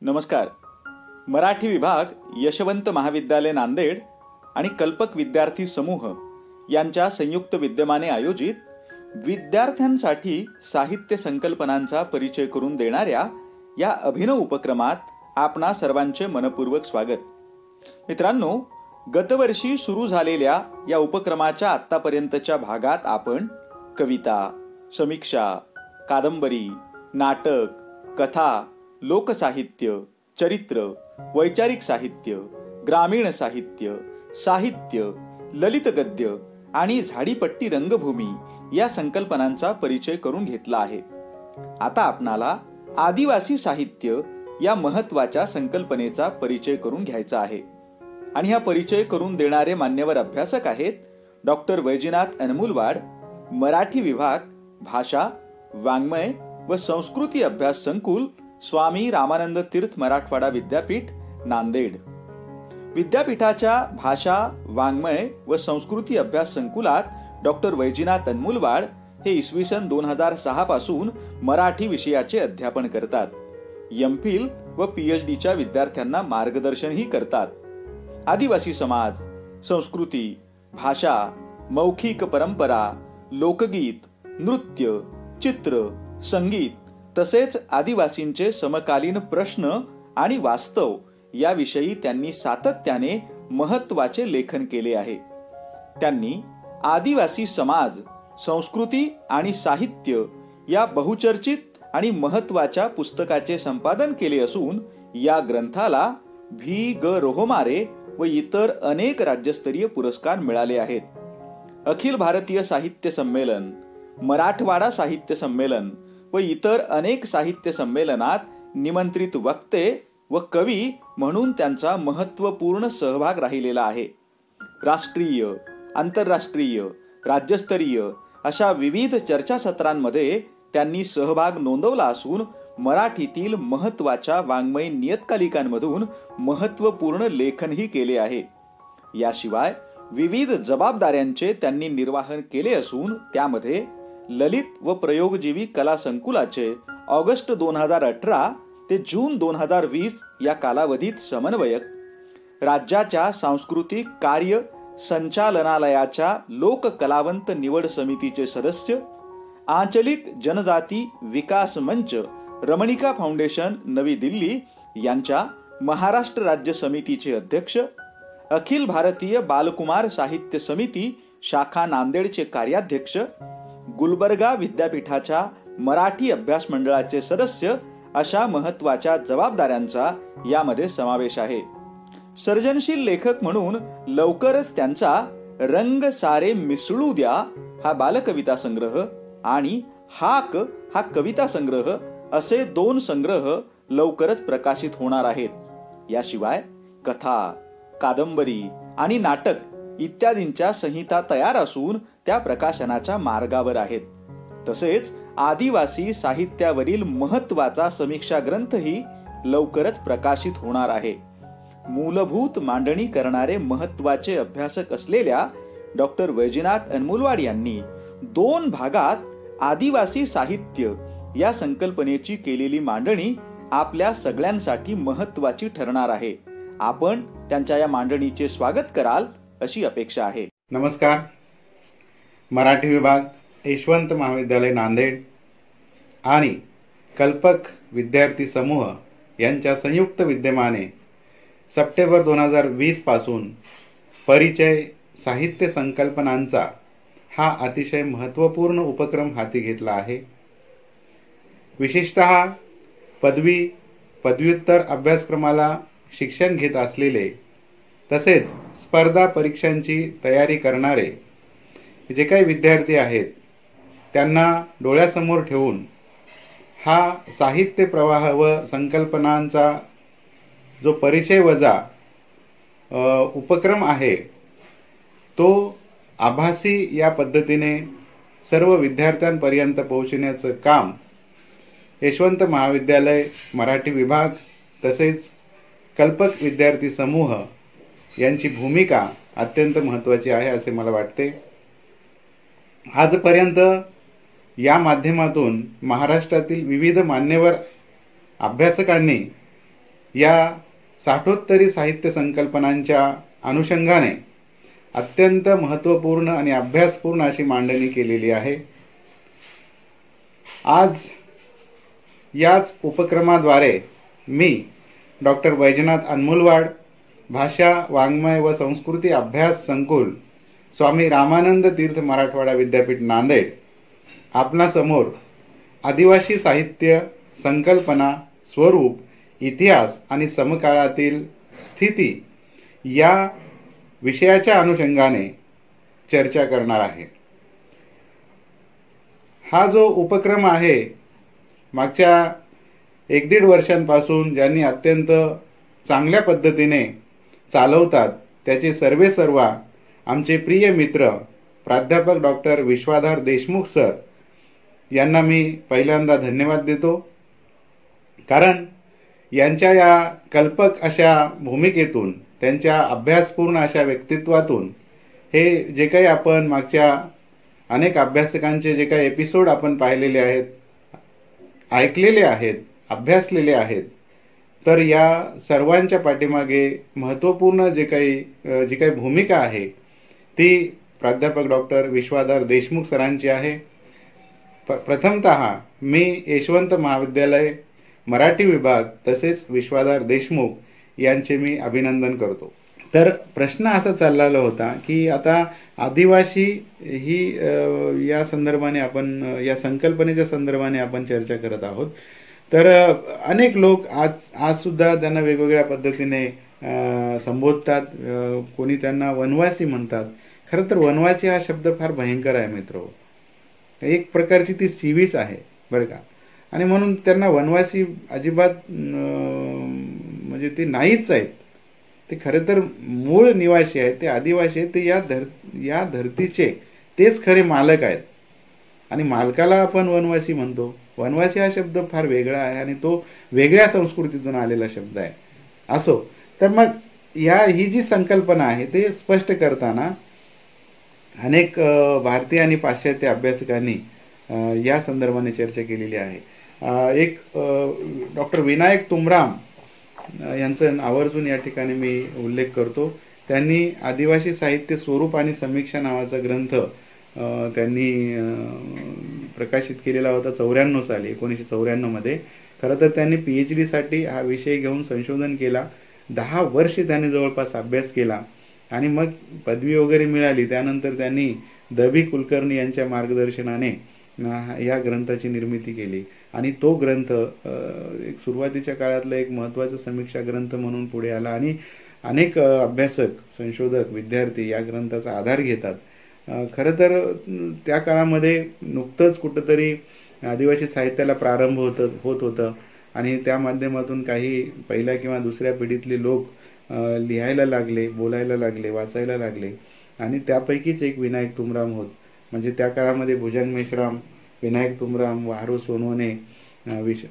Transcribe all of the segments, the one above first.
नमस्कार. मराठी विभाग, यशवंत महाविद्यालय नांदेड आणि कल्पक विद्यार्थी समूह यांच्या संयुक्त विद्यमाने आयोजित विद्यार्थ्यांसाठी साहित्य संकल्पनांचा परिचय करून देणाऱ्या या अभिनव उपक्रमात आपणा सर्वांचे मनपूर्वक स्वागत. मित्रांनो, गतवर्षी सुरू झालेल्या या उपक्रमाच्या आतापर्यंतच्या भागात आपण कविता, समीक्षा, कादंबरी, नाटक, कथा, लोकसाहित्य, चरित्र, वैचारिक साहित्य, ग्रामीण साहित्य, साहित्य, ललित गद्य आणि झाडीपट्टी रंगभूमी या संकल्पनांचा परिचय करून घेतला आहे. आता आपणाला आदिवासी साहित्य या महत्त्वाच्या संकल्पनेचा परिचय करून घ्यायचा आहे. आणि हा परिचय करून देणारे मान्यवर अभ्यासक आहेत डॉक्टर वैजनाथ अनमुलवाड, मराठी विभाग, भाषा, वाङ्मय व संस्कृती अभ्यास संकुल, स्वामी रामानंद तीर्थ मराठवाडा विद्यापीठ, नांदेड. विद्यापीठाच्या भाषा, वाङ्मय व संस्कृती अभ्यास संकुलात डॉक्टर वैजनाथ अनमुलवाड हे इसवी सन 2006 पासून मराठी विषयाचे अध्यापन करतात. एम.फिल व पी.एच.डी.च्या विद्यार्थ्यांना मार्गदर्शनही करतात. आदिवासी समाज, संस्कृती, भाषा, मौखिक परंपरा, लोकगीत, नृत्य, चित्र, संगीत तसेच आदिवासींचे समकालीन प्रश्न आणि वास्तव याविषयी त्यांनी सातत्याने महत्त्वाचे लेखन केले आहे. त्यांनी आदिवासी समाज, संस्कृती आणि साहित्य या बहुचर्चित आणि महत्त्वाच्या पुस्तकाचे संपादन केले असून या ग्रंथाला V.G. रोहमारे व इतर अनेक राज्यस्तरीय पुरस्कार मिळाले आहेत. अखिल भारतीय साहित्य संमेलन, मराठवाडा साहित्य संमेलन व इतर अनेक साहित्य संमेलनात निमंत्रित वक्ते व कवी म्हणून त्यांचा महत्त्वपूर्ण सहभाग राहिलेला आहे. राष्ट्रीय, आंतरराष्ट्रीय, राज्यस्तरीय अशा विविध चर्चासत्रांमध्ये त्यांनी सहभाग नोंदवला असून मराठीतील महत्त्वाच्या वाङ्मयीन नियतकालिकांमधून महत्त्वपूर्ण लेखनही केले आहे. याशिवाय विविध जबाबदाऱ्यांचे त्यांनी निर्वहन केले असून त्यामध्ये ललित व प्रयोगजीवी कला संकुलाचे ऑगस्ट 2018 ते जून 2020 या कालावधीत समन्वयक, राज्याच्या सांस्कृतिक कार्य संचालनालयाच्या लोक कलावंत निवड समितीचे सदस्य, आंचलिक जनजाती विकास मंच, रमणिका फाउंडेशन नवी दिल्ली यांच्या महाराष्ट्र राज्य समितीचे अध्यक्ष, अखिल भारतीय बालकुमार साहित्य समिती शाखा नांदेडचे कार्याध्यक्ष, गुलबर्गा विद्यापीठाच्या मराठी अभ्यास मंडळाचे सदस्य अशा महत्त्वाच्या जबाबदाऱ्यांचा यामध्ये समावेश आहे. सर्जनशील लेखक म्हणून लवकरच त्यांचा रंग सारे मिसळू द्या हा बालकविता संग्रह आणि हाक हा कविता संग्रह असे 2 संग्रह लवकरच प्रकाशित होणार आहेत. याशिवाय कथा, कादंबरी आणि नाटक इत्यादींच्या संहिता तयार असून त्या प्रकाशनाच्या मार्गावर आहेत. तसेच आदिवासी साहित्यावरील महत्त्वाचा समीक्षा ग्रंथही लवकरच प्रकाशित होणार आहे. मूलभूत मांडणी करणारे महत्त्वाचे अभ्यासक असलेल्या डॉक्टर वैजनाथ अनमुलवाड यांनी 2 भागात आदिवासी साहित्य या संकल्पनेची केलेली मांडणी आपल्या सगळ्यांसाठी महत्त्वाची ठरणार आहे. आपण त्यांच्या या मांडणीचे स्वागत कराल अशी अपेक्षा आहे. नमस्कार. मराठी विभाग, यशवंत महाविद्यालय नांदेड आणि कल्पक विद्यार्थी समूह यांच्या संयुक्त विद्यमाने सप्टेंबर 2020 पासून परिचय साहित्य संकल्पनांचा हा अतिशय महत्त्वपूर्ण उपक्रम हाती घेतला आहे. विशेषतः पदवी, पदव्युत्तर अभ्यासक्रमाला शिक्षण घेत असलेले तसेच स्पर्धा परीक्षांची तयारी करणारे जे काही विद्यार्थी आहेत त्यांना डोळ्यासमोर ठेवून हा साहित्य प्रवाह व संकल्पनांचा जो परिचय वजा उपक्रम आहे तो आभासी या पद्धतीने सर्व विद्यार्थ्यांपर्यंत पोहोचण्याचं काम यशवंत महाविद्यालय मराठी विभाग तसेच कल्पक विद्यार्थी समूह यांची भूमिका अत्यंत महत्त्वाची आहे असे मला वाटते. आजपर्यंत या माध्यमातून महाराष्ट्रातील विविध मान्यवर अभ्यासकांनी या साठोत्तरी साहित्य संकल्पनांच्या अनुषंगाने अत्यंत महत्त्वपूर्ण आणि अभ्यासपूर्ण अशी मांडणी केलेली आहे। आज याच उपक्रमाद्वारे मी डॉक्टर वैजनाथ अन्मुलवाड, भाषा, वाङ्मय व संस्कृती अभ्यास संकुल, स्वामी रामानंद तीर्थ मराठवाडा विद्यापीठ नांदेड आपणासमोर आदिवासी साहित्य, संकल्पना, स्वरूप, इतिहास आणि समकाळातील स्थिती या विषयाच्या अनुषंगाने चर्चा करणार आहे। हा जो उपक्रम आहे मागच्या 1-1.5 वर्षांपासून ज्यांनी अत्यंत चांगल्या पद्धतीने चालवतात त्याचे सर्व आमचे प्रिय मित्र प्राध्यापक डॉक्टर विश्वाधार देशमुख सर यांना मी पहिल्यांदा धन्यवाद देतो। कारण यांच्या या कल्पक अशा भूमिकेतून, त्यांच्या अभ्यासपूर्ण अशा व्यक्तित्वातून हे जे काही आपण मागच्या अनेक अभ्यासकांचे जे काही एपिसोड आपण पाहिलेले आहेत, ऐकलेले आहेत, अभ्यासलेले आहेत, तर या सर्वांच्या पाठीमागे महत्त्वपूर्ण जी काही भूमिका आहे ती प्राध्यापक डॉक्टर विश्वाधार देशमुख सरांची आहे। प्रथमतः मी यशवंत महाविद्यालय मराठी विभाग तसेच विश्वाधार देशमुख यांचे मी अभिनंदन करतो। तर प्रश्न असा चाललेला होता की आता आदिवासी ही या संदर्भाने आपण, या संकल्पनेच्या संदर्भाने आपण चर्चा करत आहोत। तर अनेक लोक आज सुद्धा त्यांना वेगवेगळ्या पद्धतीने संबोधतात। कोणी त्यांना वनवासी म्हणतात। खरं तर वनवासी हा शब्द फार भयंकर आहे मित्र, एक प्रकारची ती सीवीच आहे बरं का। आणि म्हणून त्यांना वनवासी अजिबात म्हणजे ते नाहीच आहेत। ते खरं तर मूळ निवासी आहेत, ते आदिवासी आहेत, ते या धरतीचे तेच खरे मालक आहेत। आणि मालकाला आपण वनवासी म्हणतो। वनवासी हा शब्द फार वेगळा आहे आणि तो वेगळ्या संस्कृतीतून आलेला शब्द आहे। असो, तर मग ही जी संकल्पना आहे ते स्पष्ट करताना अनेक भारतीय आणि पाश्चात्य अभ्यासकांनी या संदर्भाने चर्चा केलेली आहे। एक डॉक्टर विनायक तुमराम यांचं आवर्जून या ठिकाणी मी उल्लेख करतो। त्यांनी आदिवासी साहित्य स्वरूप आणि समीक्षा नावाचा ग्रंथ त्यांनी प्रकाशित केलेला होता 94 साली, 1994 मध्ये। खरं तर त्यांनी PhD साठी हा विषय घेऊन संशोधन केला। 10 वर्षे त्यांनी जवळपास अभ्यास केला आणि मग पदवी वगैरे मिळाली। त्यानंतर त्यांनी दभी कुलकर्णी यांच्या मार्गदर्शनाने या ग्रंथाची निर्मिती केली आणि तो ग्रंथ एक सुरुवातीच्या काळातला एक महत्त्वाचा समीक्षा ग्रंथ म्हणून पुढे आला आणि अनेक अभ्यासक, संशोधक, विद्यार्थी या ग्रंथाचा आधार घेतात। खरं तर त्या काळामध्ये नुकतंच कुठंतरी आदिवासी साहित्याला प्रारंभ होत होतं आणि त्या माध्यमातून काही पहिल्या किंवा दुसऱ्या पिढीतले लोक लिहायला लागले, बोलायला लागले, वाचायला लागले आणि त्यापैकीच एक विनायक तुमराम होत। म्हणजे त्या काळामध्ये भुजंग मेश्राम, विनायक तुमराम, वाहरू सोनवणे,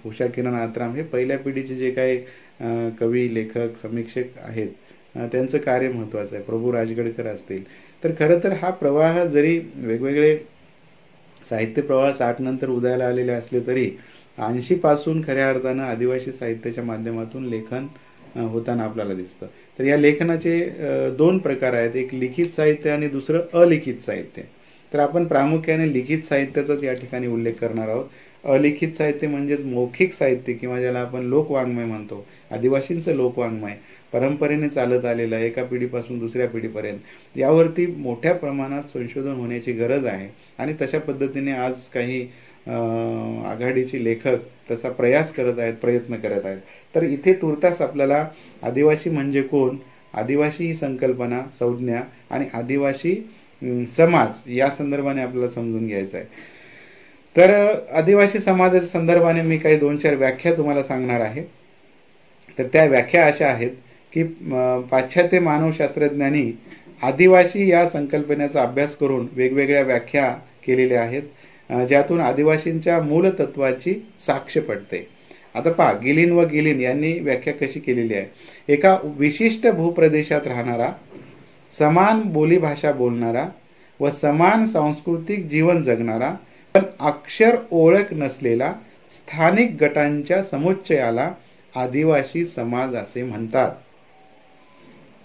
उषा किरण आत्राम हे पहिल्या पिढीचे जे काही कवी, लेखक, समीक्षक आहेत त्यांचं कार्य महत्त्वाचं आहे। प्रभू राजगडकर असतील। तर खरं तर हा प्रवाह जरी वेगवेगळे साहित्य प्रवाह 60 नंतर उदयाला आलेले असले तरी 80 पासून खऱ्या अर्थानं आदिवासी साहित्याच्या माध्यमातून लेखन होताना आपल्याला दिसतं। तर या लेखनाचे 2 प्रकार आहेत, एक लिखित साहित्य आणि दुसरं अलिखित साहित्य। तर आपण प्रामुख्याने लिखित साहित्याचाच या ठिकाणी उल्लेख करणार आहोत। अलिखित साहित्य म्हणजेच मौखिक साहित्य किंवा ज्याला आपण लोकवाङ्मय म्हणतो, आदिवासींचं लोकवाङ्मय परंपरेने चालत आलेलं आहे एका पिढीपासून दुसऱ्या पिढीपर्यंत। यावरती मोठ्या प्रमाणात संशोधन होण्याची गरज आहे आणि तशा पद्धतीने आज काही आघाडीचे लेखक तसा प्रयास करत आहेत, प्रयत्न करत आहेत। तर इथे तुर्तास आपल्याला आदिवासी म्हणजे कोण, आदिवासी ही संकल्पना, संज्ञा आणि आदिवासी समाज या संदर्भाने आपल्याला समजून घ्यायचं आहे। तर आदिवासी समाजाच्या संदर्भाने मी काही 2-4 व्याख्या तुम्हाला सांगणार आहे। तर त्या व्याख्या अशा आहेत की पाश्चात्य मानवशास्त्रज्ञांनी आदिवासी या संकल्पनेचा अभ्यास करून वेगवेगळ्या व्याख्या केलेल्या आहेत, ज्यातून आदिवासींच्या मूल तत्वाची साक्ष पडते। आता पहा, गिलिन व गिलिन यांनी व्याख्या कशी केलेली आहे। एका विशिष्ट भूप्रदेशात राहणारा, समान बोलीभाषा बोलणारा व समान सांस्कृतिक जीवन जगणारा पण अक्षर ओळख नसलेला स्थानिक गटांच्या समुच्चयाला आदिवासी समाज असे म्हणतात.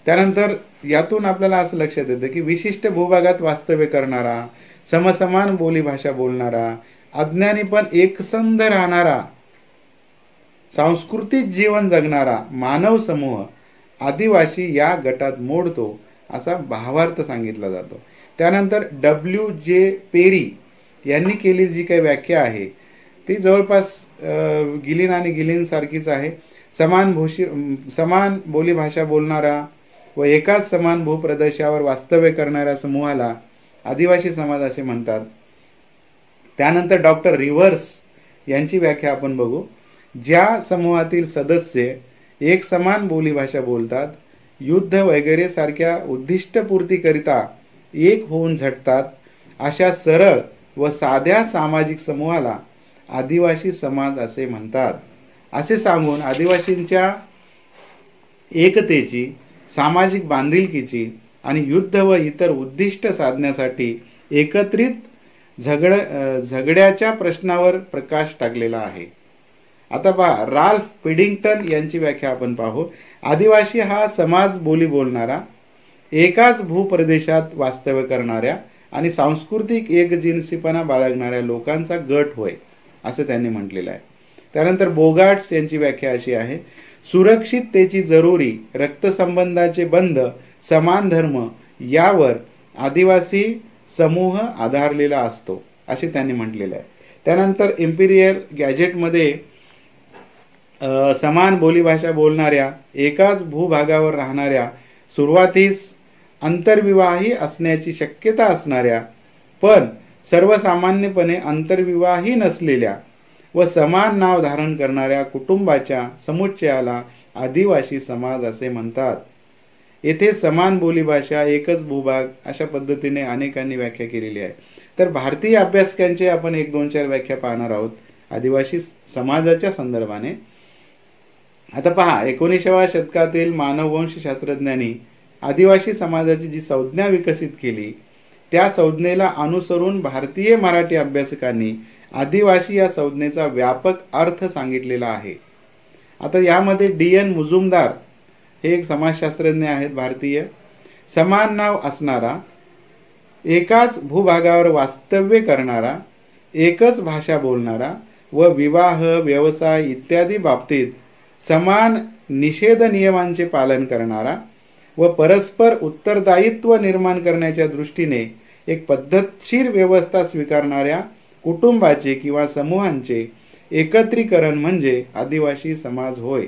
त्यानंतर यातून आपल्याला असं लक्षात येतं की विशिष्ट भूभागात वास्तव्य करणारा, समसमान बोलीभाषा बोलणारा, अज्ञानी पण एकसंध राहणारा, सांस्कृतिक जीवन जगणारा मानव समूह आदिवासी या गटात मोडतो असा भावार्थ सांगितला जातो. त्यानंतर W.J. पेरी यांनी केलेली जी काही व्याख्या आहे ती जवळपास गिलिन आणि गिलिन सारखीच आहे. समान बोलीभाषा बोलणारा व एकाच समान भूप्रदेशावर वास्तव्य करणाऱ्या समूहाला आदिवासी समाज असे म्हणतात. त्यानंतर डॉक्टर रिव्हर्स यांची व्याख्या आपण बघू. ज्या समूहातील सदस्य एक समान बोलीभाषा बोलतात, युद्ध वगैरे सारख्या उद्दिष्टपूर्तीकरिता एक होऊन झटतात, अशा सरळ व साध्या सामाजिक समूहाला आदिवासी समाज असे म्हणतात. असे सांगून आदिवासींच्या एकतेची, सामाजिक बांधिलकीची आणि युद्ध व इतर उद्दिष्ट साधण्यासाठी एकत्रित झगड्याच्या प्रश्नावर प्रकाश टाकलेला आहे. आता पहा, राल्फ पिडिंग्टन यांची व्याख्या आपण पाहू. आदिवासी हा समाज बोली बोलणारा, एकाच भूप्रदेशात वास्तव्य करणाऱ्या आणि सांस्कृतिक एकजिनसीपणा बाळगणाऱ्या लोकांचा गट होय असं त्यांनी म्हटलेलं आहे. त्यानंतर बोगार्ट्स यांची व्याख्या अशी आहे. सुरक्षिततेची जरुरी, रक्तसंबंधाचे बंध, समान धर्म यावर आदिवासी समूह आधारलेला असतो असे त्यांनी म्हटलेलं आहे. त्यानंतर इम्पिरियल गॅजेटमध्ये समान बोलीभाषा बोलणाऱ्या, एकाच भूभागावर राहणाऱ्या, सुरुवातीस आंतरविवाही असण्याची शक्यता असणाऱ्या पण सर्वसामान्यपणे आंतरविवाही नसलेल्या व समान नाव धारण करणाऱ्या कुटुंबाच्या समुच्चयाला आदिवासी समाज असे म्हणतात. येथे समान बोलीभाषा, एकच भूभाग अशा पद्धतीने अनेकांनी व्याख्या केलेली आहे. तर भारतीय अभ्यासकांचे आपण 1-2-4 व्याख्या पाहणार आहोत आदिवासी समाजाच्या संदर्भाने. आता पहा, 19व्या शतकातील मानववंश शास्त्रज्ञांनी आदिवासी समाजाची जी संज्ञा विकसित केली त्या संज्ञेला अनुसरून भारतीय मराठी अभ्यासकांनी आदिवासी या संज्ञेचा व्यापक अर्थ सांगितलेला आहे. आता यामध्ये D.N. मुजुमदार हे एक समाजशास्त्रज्ञ आहेत भारतीय. समान नाव असणारा, एकाच भूभागावर वास्तव्य करणारा, एकच भाषा बोलणारा व विवाह, व्यवसाय इत्यादी बाबतीत समान निषेध नियमांचे पालन करणारा व परस्पर उत्तरदायित्व निर्माण करण्याच्या दृष्टीने एक पद्धतशीर व्यवस्था स्वीकारणाऱ्या कुटुंबाचे किंवा समूहांचे एकत्रीकरण म्हणजे आदिवासी समाज होय.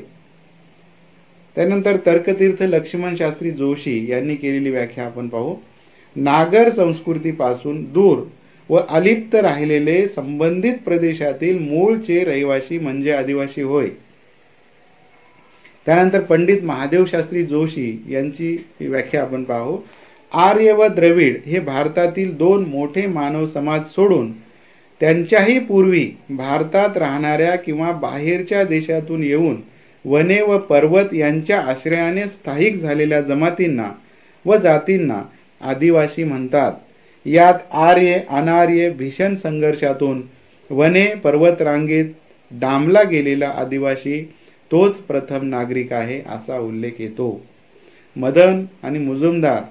त्यानंतर तर्कतीर्थ लक्ष्मण शास्त्री जोशी यांनी केलेली व्याख्या आपण पाहू. नागर संस्कृतीपासून दूर व अलिप्त राहिलेले संबंधित प्रदेशातील मूळचे रहिवासी म्हणजे आदिवासी होय. त्यानंतर पंडित महादेव शास्त्री जोशी यांची व्याख्या आपण पाहू. आर्य व द्रविड हे भारतातील 2 मोठे मानव समाज सोडून त्यांच्याही पूर्वी भारतात राहणाऱ्या किंवा बाहेरच्या देशातून येऊन वने व पर्वत यांच्या आश्रयाने स्थायिक झालेल्या जमातींना व जातींना आदिवासी म्हणतात. यात आर्य अनार्य भीषण संघर्षातून वने पर्वत रांगेत डांबला गेलेला आदिवासी तोच प्रथम नागरिक आहे असा उल्लेख येतो. मदन आणि मुजुमदार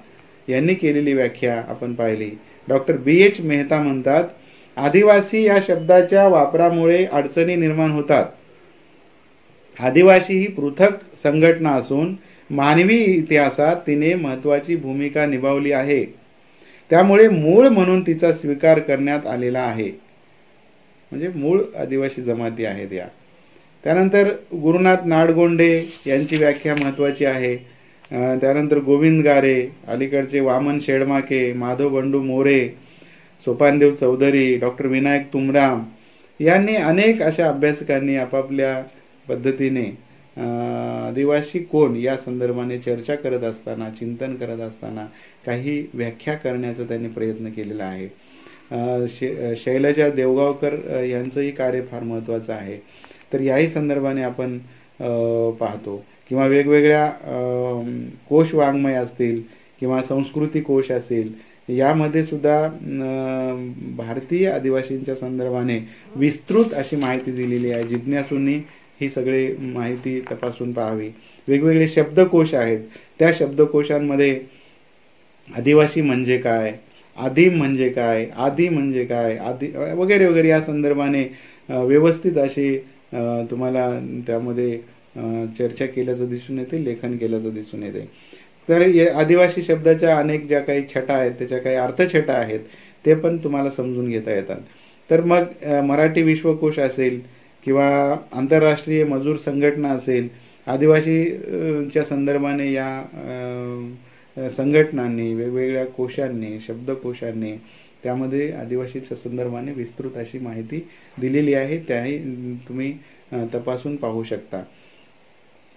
यांनी केलेली व्याख्या आपण पाहिली. Doctor B.H. मेहता म्हणतात, आदिवासी या शब्दाच्या वापरामुळे अडचणी निर्माण होतात. आदिवासी ही पृथक संघटना असून मानवी इतिहासात तिने महत्वाची भूमिका निभावली आहे. त्यामुळे मूळ म्हणून तिचा स्वीकार करण्यात आलेला आहे. म्हणजे मूळ आदिवासी जमाती आहेत या. त्यानंतर गुरुनाथ नाडगोंडे यांची व्याख्या महत्वाची आहे. त्यानंतर गोविंद गारे, अलीकडचे वामन शेडमाके, माधव बंडू मोरे, सोपानदेव चौधरी, डॉक्टर विनायक तुमराम यांनी अनेक अशा अभ्यासकांनी आपापल्या पद्धतीने आदिवासी कोण या संदर्भाने चर्चा करत असताना, चिंतन करत असताना काही व्याख्या करण्याचा त्यांनी प्रयत्न केलेला आहे. शैलजा देवगावकर यांचंही कार्य फार महत्त्वाचं आहे. तर याही संदर्भाने आपण पाहतो किंवा वेगवेगळ्या कोश वाङ्मय असतील किंवा संस्कृती कोश असेल, यामध्ये सुद्धा भारतीय आदिवासींच्या संदर्भाने विस्तृत अशी माहिती दिलेली आहे. जिज्ञासूंनी ही सगळी माहिती तपासून पाहावी. वेगवेगळे शब्दकोश आहेत, त्या शब्दकोशांमध्ये आदिवासी म्हणजे काय, आदिम म्हणजे काय, आदी म्हणजे काय, आदी वगैरे वगैरे या संदर्भाने व्यवस्थित अशी तुम्हाला त्यामध्ये चर्चा केल्याचं दिसून येते, लेखन केल्याचं दिसून येते. तर आदिवासी शब्दाच्या अनेक ज्या काही छटा आहेत, त्याच्या काही अर्थछटा आहेत, ते पण तुम्हाला समजून घेता येतात. तर मग मराठी विश्वकोश असेल किंवा आंतरराष्ट्रीय मजूर संघटना असेल, आदिवासीच्या संदर्भाने या संघटनांनी, वेगवेगळ्या कोशांनी, शब्दकोशांनी त्यामध्ये आदिवासीच्या संदर्भाने विस्तृत अशी माहिती दिलेली आहे. त्याही तुम्ही तपासून पाहू शकता.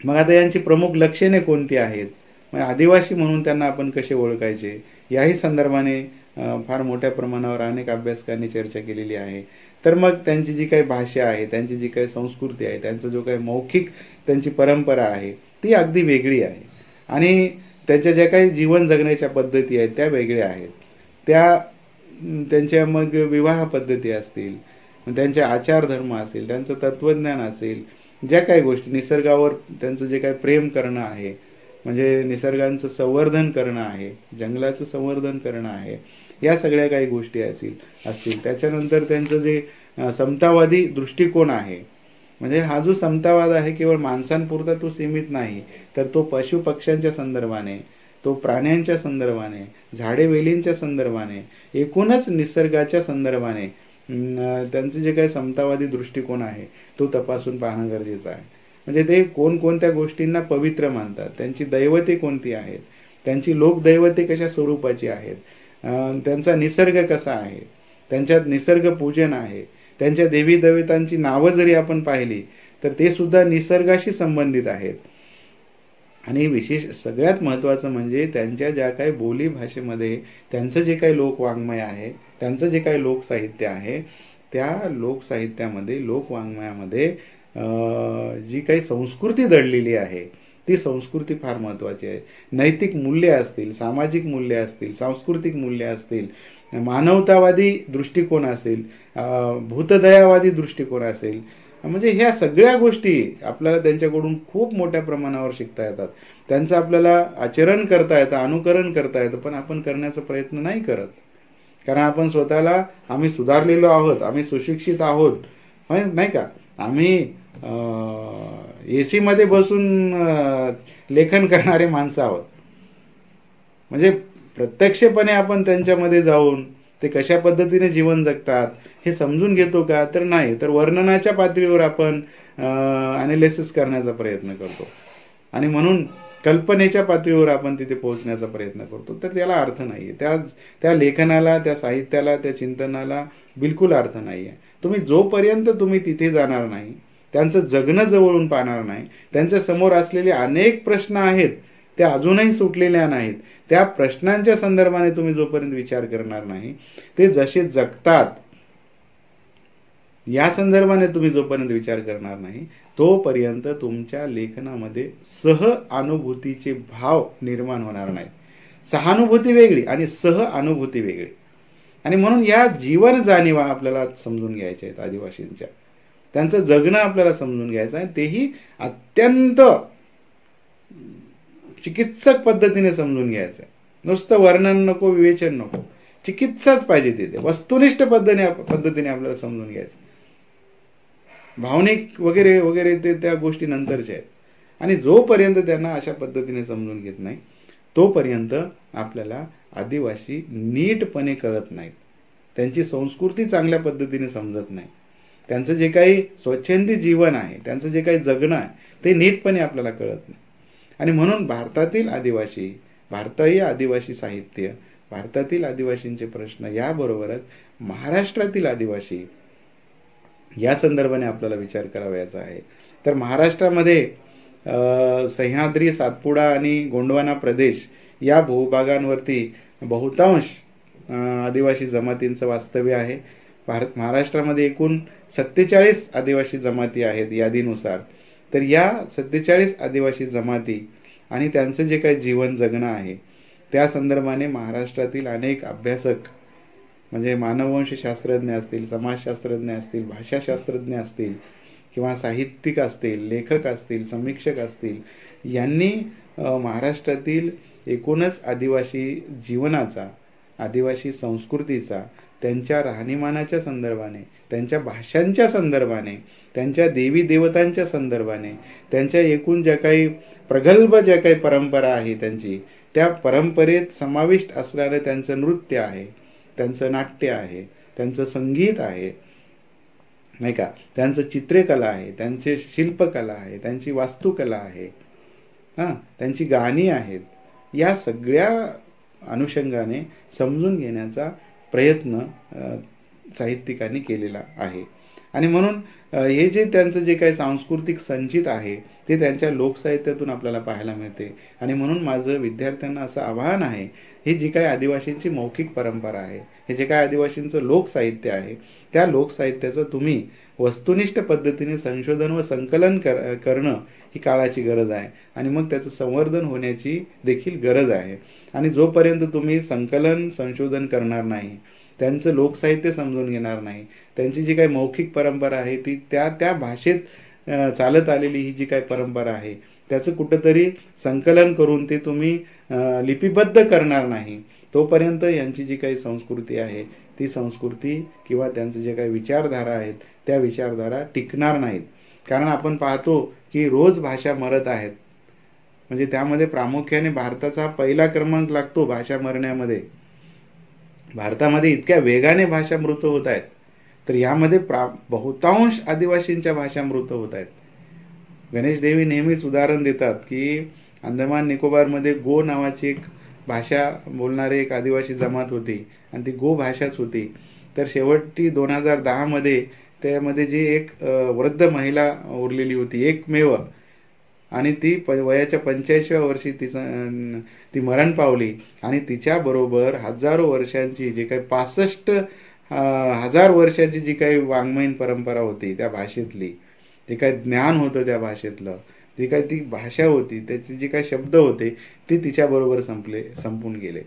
मग आता यांची प्रमुख लक्षणे कोणती आहेत, मग आदिवासी म्हणून त्यांना आपण कसे ओळखायचे, याही संदर्भाने फार मोठ्या प्रमाणावर अनेक अभ्यासकांनी चर्चा केलेली आहे. तर मग त्यांची जी काही भाषा आहे, त्यांची जी काही संस्कृती आहे, त्यांचा जो काही मौखिक त्यांची परंपरा आहे, ती अगदी वेगळी आहे. आणि त्यांच्या ज्या काही जीवन जगण्याच्या पद्धती आहेत त्या वेगळ्या आहेत. त्यांच्या मग विवाह पद्धती असतील, त्यांचे आचारधर्म असेल, त्यांचं तत्वज्ञान असेल, ज्या काही गोष्टी, निसर्गावर त्यांचं जे काही प्रेम करणं आहे, म्हणजे निसर्गाचं संवर्धन करणं आहे, जंगलाचं संवर्धन करणं आहे, या सगळ्या काही गोष्टी असतील. त्याच्यानंतर त्यांचं जे समतावादी दृष्टिकोन आहे, म्हणजे हा जो समतावाद आहे केवळ माणसांपुरता तो सीमित नाही, तर तो पशु पक्ष्यांच्या संदर्भाने, तो प्राण्यांच्या संदर्भाने, झाडे वेलींच्या संदर्भाने, एकूणच निसर्गाच्या संदर्भाने त्यांचे जे काही समतावादी दृष्टिकोन आहे तो तपासून पाहणं गरजेचं आहे. म्हणजे ते कोणकोणत्या गोष्टींना पवित्र मानतात, त्यांची दैवते कोणती आहेत, त्यांची लोकदैवते कशा स्वरूपाची आहेत, त्यांचा निसर्ग कसा आहे, त्यांच्यात निसर्ग पूजन आहे, त्यांच्या देवी देवतांची नावं जरी आपण पाहिली तर ते सुद्धा निसर्गाशी संबंधित आहेत. आणि विशेष सगळ्यात महत्त्वाचं म्हणजे त्यांच्या ज्या काही बोली भाषेमध्ये त्यांचं जे काही लोकवाङ्मय आहे, त्यांचं जे काही लोकसाहित्य आहे, त्या लोकसाहित्यामध्ये, लोकवाङ्मयामध्ये जी काही संस्कृती दडलेली आहे ती संस्कृती फार महत्त्वाची आहे. नैतिक मूल्य असतील, सामाजिक मूल्य असतील, सांस्कृतिक मूल्य असतील, मानवतावादी दृष्टिकोन असेल, भूतदयावादी दृष्टिकोन असेल, म्हणजे ह्या सगळ्या गोष्टी आपल्याला त्यांच्याकडून खूप मोठ्या प्रमाणावर शिकता येतात. त्यांचं आपल्याला आचरण करता येतं, अनुकरण करता येतं, पण आपण करण्याचा प्रयत्न नाही करत. कारण आपण स्वतःला आम्ही सुधारलेलो आहोत, आम्ही सुशिक्षित आहोत, नाही का, आम्ही AC मध्ये बसून लेखन करणारे माणसं आहोत. म्हणजे प्रत्यक्षपणे आपण त्यांच्यामध्ये जाऊन ते कशा पद्धतीने जीवन जगतात हे समजून घेतो का, तर नाही. तर वर्णनाच्या पातळीवर आपण ॲनालिसिस करण्याचा प्रयत्न करतो आणि म्हणून कल्पनेच्या पातळीवर आपण तिथे पोहोचण्याचा प्रयत्न करतो. तर त्याला अर्थ नाही आहे, त्या लेखनाला, त्या साहित्याला, त्या चिंतनाला बिलकुल अर्थ नाही आहे. तुम्ही जोपर्यंत तुम्ही तिथे जाणार नाही, त्यांचं जगणं जवळून पाहणार नाही, त्यांच्या समोर असलेले अनेक प्रश्न आहेत ते अजूनही सुटलेल्या नाहीत, त्या प्रश्नांच्या संदर्भाने तुम्ही जोपर्यंत विचार करणार नाही, ते जसे जगतात या संदर्भाने तुम्ही जोपर्यंत विचार करणार नाही, तोपर्यंत तुमच्या लेखनामध्ये सहानुभूतीचे भाव निर्माण होणार नाहीत. सहानुभूती वेगळी आणि सहानुभूती वेगळी. आणि म्हणून या जीवन जाणीवा आपल्याला समजून घ्यायच्या आहेत आदिवासींच्या, त्यांचं जगणं आपल्याला समजून घ्यायचं आहे, तेही अत्यंत चिकित्सक पद्धतीने समजून घ्यायचं आहे. नुसतं वर्णन नको, विवेचन नको, चिकित्साच पाहिजे तिथे. वस्तुनिष्ठ पद्धतीने आपल्याला समजून घ्यायचं. भावनिक वगैरे वगैरे ते त्या गोष्टी नंतरच्या आहेत. आणि जोपर्यंत त्यांना अशा पद्धतीने समजून घेत नाही, तोपर्यंत आपल्याला आदिवासी नीटपणे कळत नाहीत, त्यांची संस्कृती चांगल्या पद्धतीने समजत नाही, त्यांचं जे काही स्वच्छंदी जीवन आहे, त्यांचं जे काही जगणं आहे ते नीटपणे आपल्याला कळत नाही. आणि म्हणून भारतातील आदिवासी, भारतीय आदिवासी साहित्य, भारतातील आदिवासींचे प्रश्न, याबरोबरच महाराष्ट्रातील आदिवासी या संदर्भाने आपल्याला विचार करावयाचा आहे. तर महाराष्ट्रामध्ये सह्याद्री, सातपुडा आणि गोंडवाना प्रदेश या भूभागांवरती बहुतांश आदिवासी जमातींचं वास्तव्य आहे. महाराष्ट्रामध्ये एकूण 47 आदिवासी जमाती आहेत यादीनुसार. तर या 47 आदिवासी जमाती आणि त्यांचं जे काही जीवन जगणं आहे त्या संदर्भाने महाराष्ट्रातील अनेक अभ्यासक, म्हणजे मानववंश शास्त्रज्ञ असतील, समाजशास्त्रज्ञ असतील, भाषाशास्त्रज्ञ असतील, किंवा साहित्यिक असतील, लेखक असतील, समीक्षक असतील यांनी महाराष्ट्रातील एकूणच आदिवासी जीवनाचा, आदिवासी संस्कृतीचा, त्यांच्या राहणीमानाच्या संदर्भाने, त्यांच्या भाषांच्या संदर्भाने, त्यांच्या देवी देवतांच्या संदर्भाने, त्यांच्या एकूण ज्या काही प्रगल्भ ज्या काही परंपरा आहे त्यांची, त्या परंपरेत समाविष्ट असणारं त्यांचं नृत्य आहे, त्यांचं नाट्य आहे, त्यांचं संगीत आहे, नाही का, त्यांचं चित्रकला आहे, त्यांचे शिल्पकला आहे, त्यांची वास्तुकला आहे, त्यांची गाणी आहेत. या सगळ्या अनुषंगाने समजून घेण्याचा प्रयत्न साहित्यिकांनी केलेला आहे. आणि म्हणून हे जे त्यांचं जे काही सांस्कृतिक संचित आहे ते त्यांच्या लोकसाहित्यातून आपल्याला पाहायला मिळते. आणि म्हणून माझं विद्यार्थ्यांना असं आवाहन आहे, हे जी काही आदिवासींची मौखिक परंपरा आहे, हे जे काही आदिवासींचं लोकसाहित्य आहे, त्या लोकसाहित्याचं तुम्ही वस्तुनिष्ठ पद्धतीने संशोधन व संकलन करणं ही काळाची गरज आहे. आणि मग त्याचं संवर्धन होण्याची देखील गरज आहे. आणि जोपर्यंत तुम्ही संकलन संशोधन करणार नाही, त्यांचं लोकसाहित्य समजून घेणार नाही, त्यांची जी काही मौखिक परंपरा आहे ती त्या भाषेत चालत आलेली ही जी काही परंपरा आहे त्याचं कुठंतरी संकलन करून ते तुम्ही लिपिबद्ध करणार नाही, तोपर्यंत यांची जी काही संस्कृती आहे ती संस्कृती किंवा त्यांचे जे काही विचारधारा आहेत त्या विचारधारा टिकणार नाहीत. कारण आपण पाहतो की रोज भाषा मरत आहेत. म्हणजे त्यामध्ये प्रामुख्याने भारताचा पहिला क्रमांक लागतो भाषा मरण्यामध्ये. भारतामध्ये इतक्या वेगाने भाषा मृत होत आहेत, तर यामध्ये बहुतांश आदिवासींच्या भाषा मृत होत आहेत. गणेश देवी नेहमीच उदाहरण देतात की अंदमान निकोबारमध्ये गो नावाची एक भाषा बोलणारी एक आदिवासी जमात होती आणि ती गो भाषाच होती. तर शेवटी 2010 मध्ये त्यामध्ये जी एक वृद्ध महिला उरलेली होती एकमेव, आणि ती वयाच्या 85व्या वर्षी ती मरण पावली. आणि तिच्याबरोबर हजारो वर्षांची जी काही 65,000 वर्षांची जी काही वाङ्मयीन परंपरा होती त्या भाषेतली, जे काही ज्ञान होतं त्या भाषेतलं, जी काही ती भाषा होती, त्याचे जे काही शब्द होते ते तिच्याबरोबर संपून गेले.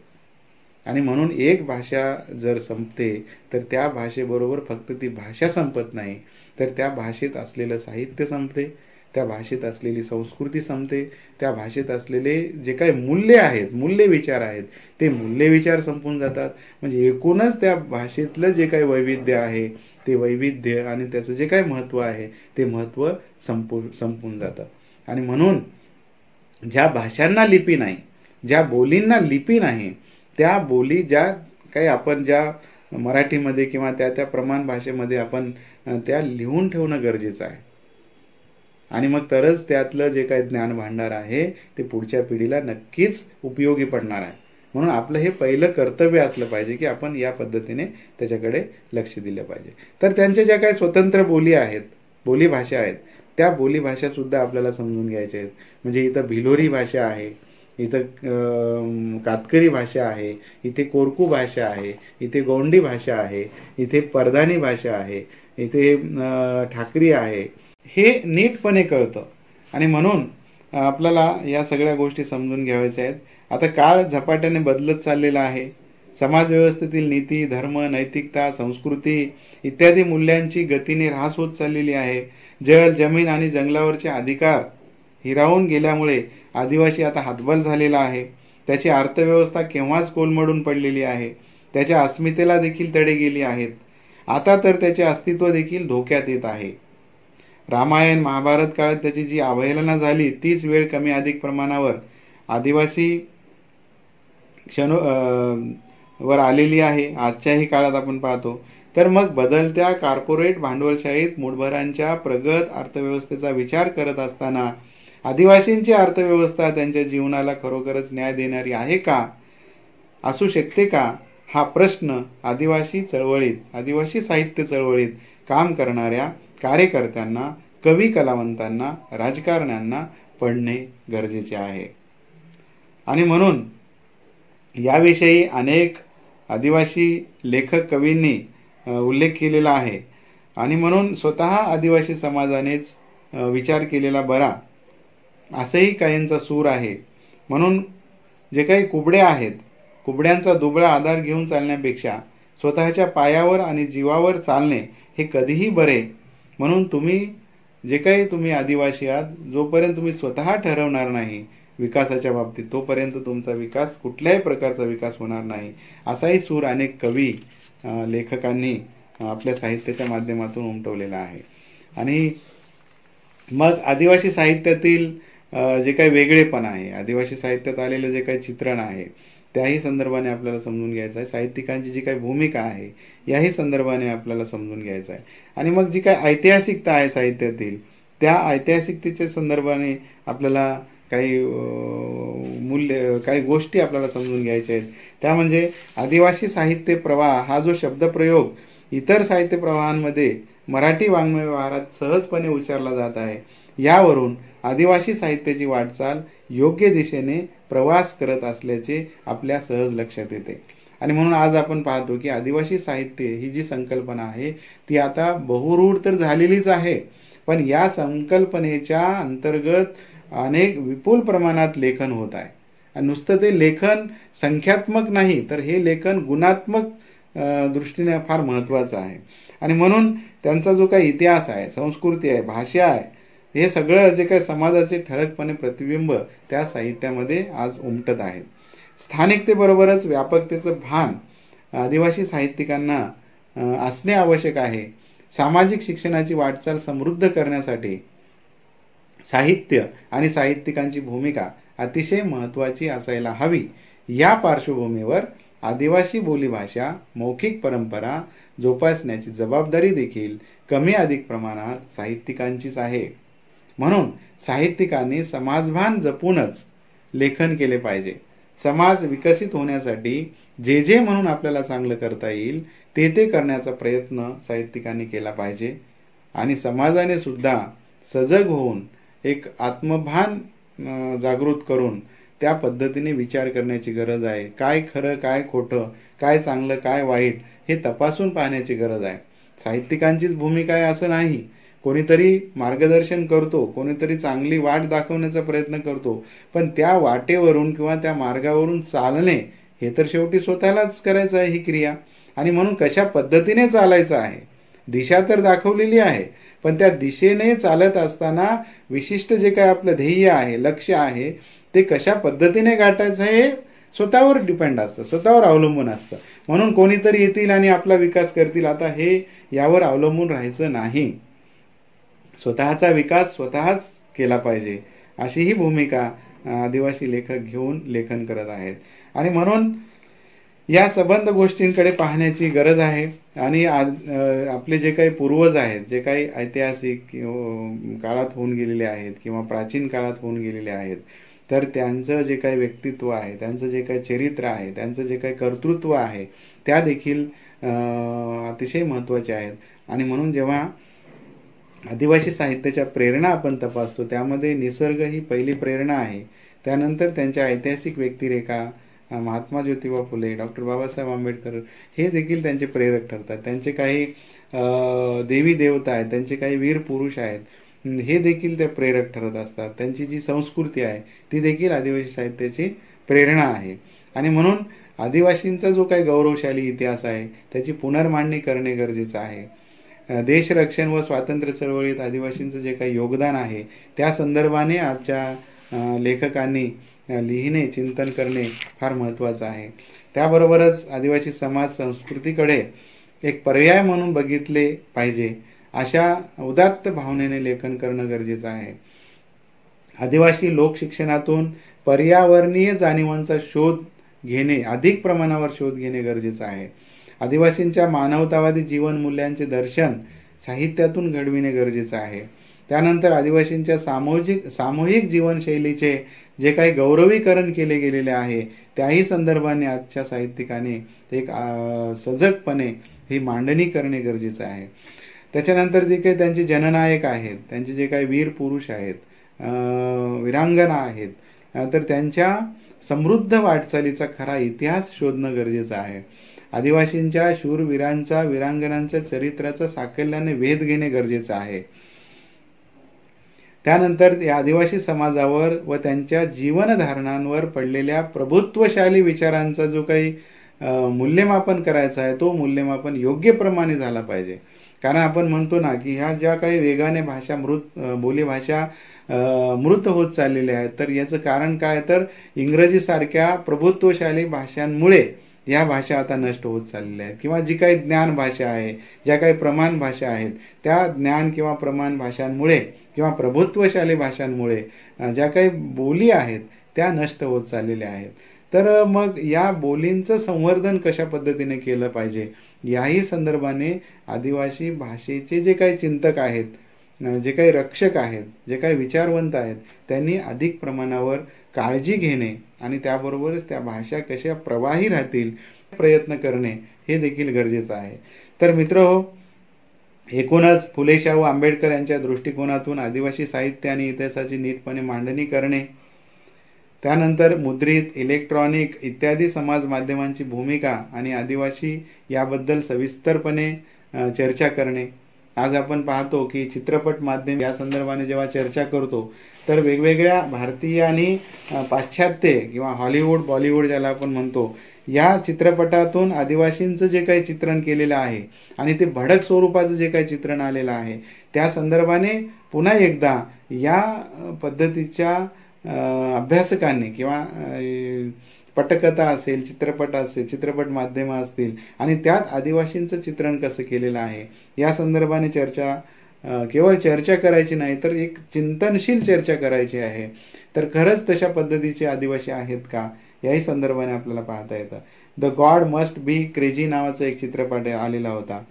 आणि म्हणून एक भाषा जर संपते तर त्या भाषेबरोबर फक्त ती भाषा संपत नाही, तर त्या भाषेत असलेलं साहित्य संपते, त्या भाषेत असलेली संस्कृती संपते, त्या भाषेत असलेले जे काही मूल्य आहेत, मूल्य विचार आहेत, ते मूल्य विचार संपून जातात. म्हणजे एकूणच त्या भाषेतलं जे काही वैविध्य आहे ते वैविध्य आणि त्याचं जे काही महत्त्व आहे ते महत्त्व संपून जातं. आणि म्हणून ज्या भाषांना लिपी नाही, ज्या बोलींना लिपी नाही, त्या बोली ज्या काही आपण ज्या मराठीमध्ये किंवा त्या प्रमाण भाषेमध्ये आपण त्या लिहून ठेवणं गरजेचं आहे. आणि मग तरच त्यातलं जे काही ज्ञान भांडार आहे ते पुढच्या पिढीला नक्कीच उपयोगी पडणार आहे. म्हणून आपलं हे पहिलं कर्तव्य असलं पाहिजे की आपण या पद्धतीने त्याच्याकडे लक्ष दिलं पाहिजे. तर त्यांच्या ज्या काही स्वतंत्र बोली आहेत, बोली भाषा आहेत, त्या बोली भाषा सुद्धा आपल्याला समजून घ्यायच्या आहेत. म्हणजे इथं भिलोरी भाषा आहे, इथं कातकरी भाषा आहे, इथे कोरकू भाषा आहे, इथे गोंडी भाषा आहे, इथे परदानी भाषा आहे, इथे ठाकरी आहे. हे नीटपणे कळतं. आणि म्हणून आपल्याला या सगळ्या गोष्टी समजून घ्यायच्या आहेत. आता काळ झपाट्याने बदलत चाललेला आहे. समाज व्यवस्थेतील नीती, धर्म, नैतिकता, संस्कृती इत्यादी मूल्यांची गतीने ऱ्हास होत चाललेली आहे. जल, जमीन आणि जंगलावरचे अधिकार हिरावून गेल्यामुळे आदिवासी आता हातबल झालेला आहे. त्याची अर्थव्यवस्था केव्हाच कोलमडून पडलेली आहे. त्याच्या अस्मितेला देखील तडे गेली आहेत. आता तर त्याचे अस्तित्व देखील धोक्यात येत आहे. रामायण महाभारत काळात त्याची जी अवहेलना झाली तीच वेळ कमी अधिक प्रमाणावर आदिवासी वर आलेली आहे आजच्याही काळात आपण पाहतो. तर मग बदलत्या कॉर्पोरेट भांडवलशाहीत मूठभरांच्या प्रगत अर्थव्यवस्थेचा विचार करत असताना आदिवासींची अर्थव्यवस्था त्यांच्या जीवनाला खरोखरच न्याय देणारी आहे का, असू शकते का, हा प्रश्न आदिवासी चळवळीत, आदिवासी साहित्य चळवळीत काम करणाऱ्या कार्यकर्त्यांना, कवी कलावंतांना, राजकारण्यांना पडणे गरजेचे आहे. आणि म्हणून याविषयी अनेक आदिवासी लेखक कवींनी उल्लेख केलेला आहे. आणि म्हणून स्वतः आदिवासी समाजानेच विचार केलेला बरा असंही काहींचा सूर आहे. म्हणून जे काही कुबडे आहेत, कुबड्यांचा दुबळा आधार घेऊन चालण्यापेक्षा स्वतःच्या पायावर आणि जीवावर चालणे हे कधीही बरे. म्हणून तुम्ही जे काही तुम्ही आदिवासी आहात, जोपर्यंत तुम्ही स्वतः ठरवणार नाही विकासाच्या बाबतीत, तोपर्यंत तुमचा विकास, कुठल्याही प्रकारचा विकास होणार नाही, असाही सूर अनेक कवी लेखकांनी आपल्या साहित्याच्या माध्यमातून उमटवलेला आहे. आणि मग आदिवासी साहित्यातील जे काही वेगळेपण आहे, आदिवासी साहित्यात आलेलं जे काही चित्रण आहे, त्याही संदर्भाने आपल्याला समजून घ्यायचं आहे. साहित्यिकांची जी काही भूमिका आहे, याही संदर्भाने आपल्याला समजून घ्यायचं आहे. आणि मग जी काही ऐतिहासिकता आहे साहित्यातील, त्या ऐतिहासिकतेच्या संदर्भाने आपल्याला काही काही गोष्टी आपल्याला समजून घ्यायच्या आहेत. त्या म्हणजे आदिवासी साहित्य प्रवाह हा जो शब्दप्रयोग इतर साहित्य प्रवाहांमध्ये मराठी वाङ्मय व्यवहारात सहजपणे उच्चारला जात आहे, यावरून आदिवासी साहित्याची वाटचाल योग्य दिशेने प्रवास करत असल्याचे आपल्या सहज लक्षात येते. आणि म्हणून आज आपण पाहतो की आदिवासी साहित्य ही जी संकल्पना आहे ती आता बहुरूढ तर झालेलीच आहे, पण या संकल्पनेच्या अंतर्गत अनेक विपुल प्रमाणात लेखन होत आहे. आणि नुसतं ते लेखन संख्यात्मक नाही, तर हे लेखन गुणात्मक दृष्टीने फार महत्त्वाचं आहे. आणि म्हणून त्यांचा जो काही इतिहास आहे, संस्कृती आहे, भाषा आहे, हे सगळं जे काही समाजाचे ठळकपणे प्रतिबिंब त्या साहित्यामध्ये आज उमटत आहेत. स्थानिकतेबरोबरच व्यापकतेचं भान आदिवासी साहित्यिकांना असणे आवश्यक आहे. सामाजिक शिक्षणाची वाटचाल समृद्ध करण्यासाठी साहित्य आणि साहित्यिकांची भूमिका अतिशय महत्त्वाची असायला हवी. या पार्श्वभूमीवर आदिवासी बोलीभाषा, मौखिक परंपरा जोपासण्याची जबाबदारी देखील कमी अधिक प्रमाणात साहित्यिकांचीच आहे. म्हणून साहित्यिकांनी समाजभान जपूनच लेखन केले पाहिजे. समाज विकसित होण्यासाठी जे जे म्हणून आपल्याला चांगलं करता येईल ते ते करण्याचा प्रयत्न साहित्यिकांनी केला पाहिजे. आणि समाजाने सुद्धा सजग होऊन एक आत्मभान जागृत करून त्या पद्धतीने विचार करण्याची गरज आहे. काय खरं, काय खोटं, काय चांगलं, काय वाईट हे तपासून पाहण्याची गरज आहे. साहित्यिकांचीच भूमिका आहे असं नाही. कोणीतरी मार्गदर्शन करतो, कोणीतरी चांगली वाट दाखवण्याचा प्रयत्न करतो, पण त्या वाटेवरून किंवा त्या मार्गावरून चालणे हे तर शेवटी स्वतःलाच करायचं आहे ही क्रिया. आणि म्हणून कशा पद्धतीने चालायचं आहे, दिशा तर दाखवलेली आहे, पण त्या दिशेने चालत असताना विशिष्ट जे काही आपलं ध्येय आहे, लक्ष आहे, ते कशा पद्धतीने गाठायचं हे स्वतःवर डिपेंड असतं, स्वतःवर अवलंबून असतं. म्हणून कोणीतरी येतील आणि आपला विकास करतील, आता हे यावर अवलंबून राहायचं नाही. स्वतःचा विकास स्वतःच केला पाहिजे, अशी ही भूमिका आदिवासी लेखक घेऊन लेखन करत आहेत. आणि म्हणून या संबंध गोष्टींकडे पाहण्याची गरज आहे. आणि आपले जे काही पूर्वज आहेत, जे काही ऐतिहासिक काळात होऊन गेलेले आहेत किंवा प्राचीन काळात होऊन गेलेले आहेत, तर त्यांचं जे काही व्यक्तित्व आहे, त्यांचं जे काही चरित्र आहे, त्यांचं जे काही कर्तृत्व आहे, त्या देखील अतिशय महत्त्वाचे आहेत. आणि म्हणून जेव्हा आदिवासी साहित्याच्या प्रेरणा आपण तपासतो, त्यामध्ये निसर्ग ही पहिली प्रेरणा आहे. त्यानंतर त्यांच्या ऐतिहासिक व्यक्तिरेखा, महात्मा ज्योतिबा फुले, डॉक्टर बाबासाहेब आंबेडकर हे देखील त्यांचे प्रेरक ठरतात. त्यांचे काही देवी देवता आहेत, त्यांचे काही वीर पुरुष आहेत, हे देखील ते प्रेरक ठरत असतात. त्यांची जी संस्कृती आहे ती देखील आदिवासी साहित्याची प्रेरणा आहे. आणि म्हणून आदिवासींचा जो काही गौरवशाली इतिहास आहे त्याची पुनर्मांडणी करणे गरजेचं आहे. देशरक्षण व स्वातंत्र्य चळवळीत आदिवासींचं जे काही योगदान आहे त्या संदर्भाने आजच्या लेखकांनी लिहिणे, चिंतन करणे फार महत्त्वाचं आहे. त्याबरोबरच आदिवासी समाज संस्कृतीकडे एक पर्याय म्हणून बघितले पाहिजे, अशा उदात्त भावनेने लेखन करणं गरजेचं आहे. आदिवासी लोकशिक्षणातून पर्यावरणीय जाणीवांचा शोध घेणे, अधिक प्रमाणावर शोध घेणे गरजेचं आहे. आदिवासींच्या मानवतावादी जीवन मूल्यांचे दर्शन साहित्यातून घडविणे गरजेचं आहे. त्यानंतर आदिवासींच्या सामूहिक जीवनशैलीचे जे काही गौरवीकरण केले गेलेले आहे त्याही संदर्भाने आजच्या साहित्यिकाने एक सजगपणे ही मांडणी करणे गरजेचं आहे. त्याच्यानंतर जे काही त्यांचे जननायक आहेत, त्यांचे जे काही वीर पुरुष आहेत, वीरांगना आहेत, तर त्यांच्या समृद्ध वाटचालीचा खरा इतिहास शोधणं गरजेचं आहे. आदिवासींच्या शूरवीरांच्या, वीरांगनांच्या चरित्राचा साकल्याने वेध घेणे गरजेचं आहे. त्यानंतर या आदिवासी समाजावर व त्यांच्या जीवनधारणांवर पडलेल्या प्रभुत्वशाली विचारांचा जो काही मूल्यमापन करायचा आहे तो मूल्यमापन योग्य प्रमाणे झाला पाहिजे. कारण आपण म्हणतो ना की ह्या ज्या काही वेगाने भाषा बोलीभाषा मृत होत चाललेल्या आहेत, तर याचं कारण काय, तर इंग्रजीसारख्या प्रभुत्वशाली भाषांमुळे या भाषा आता नष्ट होत चाललेल्या आहेत. किंवा जी काही ज्ञान भाषा आहे, ज्या काही प्रमाण भाषा आहेत, त्या ज्ञान किंवा प्रमाण भाषांमुळे किंवा प्रभुत्वशाली भाषांमुळे ज्या काही बोली आहेत त्या नष्ट होत चाललेल्या आहेत. तर मग या बोलींचं संवर्धन कशा पद्धतीने केलं पाहिजे, याही संदर्भाने आदिवासी भाषेचे जे काही चिंतक आहेत, जे काही रक्षक आहेत, जे काही विचारवंत आहेत, त्यांनी अधिक प्रमाणावर काळजी घेणे आणि त्याबरोबरच त्या भाषा कशा प्रवाही राहतील प्रयत्न करणे हे देखील गरजेचं आहे. तर मित्रहो, एकूणच फुले शाहू आंबेडकर यांच्या दृष्टिकोनातून आदिवासी साहित्य आणि इतिहासाची नीटपणे मांडणी करणे, त्यानंतर मुद्रित, इलेक्ट्रॉनिक इत्यादी समाज माध्यमांची भूमिका आणि आदिवासी याबद्दल सविस्तरपणे चर्चा करणे. आज आपण पाहतो की चित्रपट माध्यम या संदर्भाने जेव्हा चर्चा करतो तर वेगवेगळ्या भारतीय आणि पाश्चात्य किंवा हॉलिवूड, बॉलिवूड ज्याला आपण म्हणतो, या चित्रपटातून आदिवासींचं जे काही चित्रण केलेलं आहे आणि ते भडक स्वरूपाचं जे काही चित्रण आलेलं आहे, त्या संदर्भाने पुन्हा एकदा या पद्धतीच्या अभ्यासकांनी किंवा पटकथा असेल, चित्रपट माध्यम असतील आणि त्यात आदिवासींचं चित्रण कसं केलेलं आहे या संदर्भाने केवळ चर्चा करायची नाही, तर एक चिंतनशील चर्चा करायची आहे. तर खरंच तशा पद्धतीचे आदिवासी आहेत का, याही संदर्भाने आपल्याला पाहता येतं. The God must be crazy नावाचा एक चित्रपट आलेला होता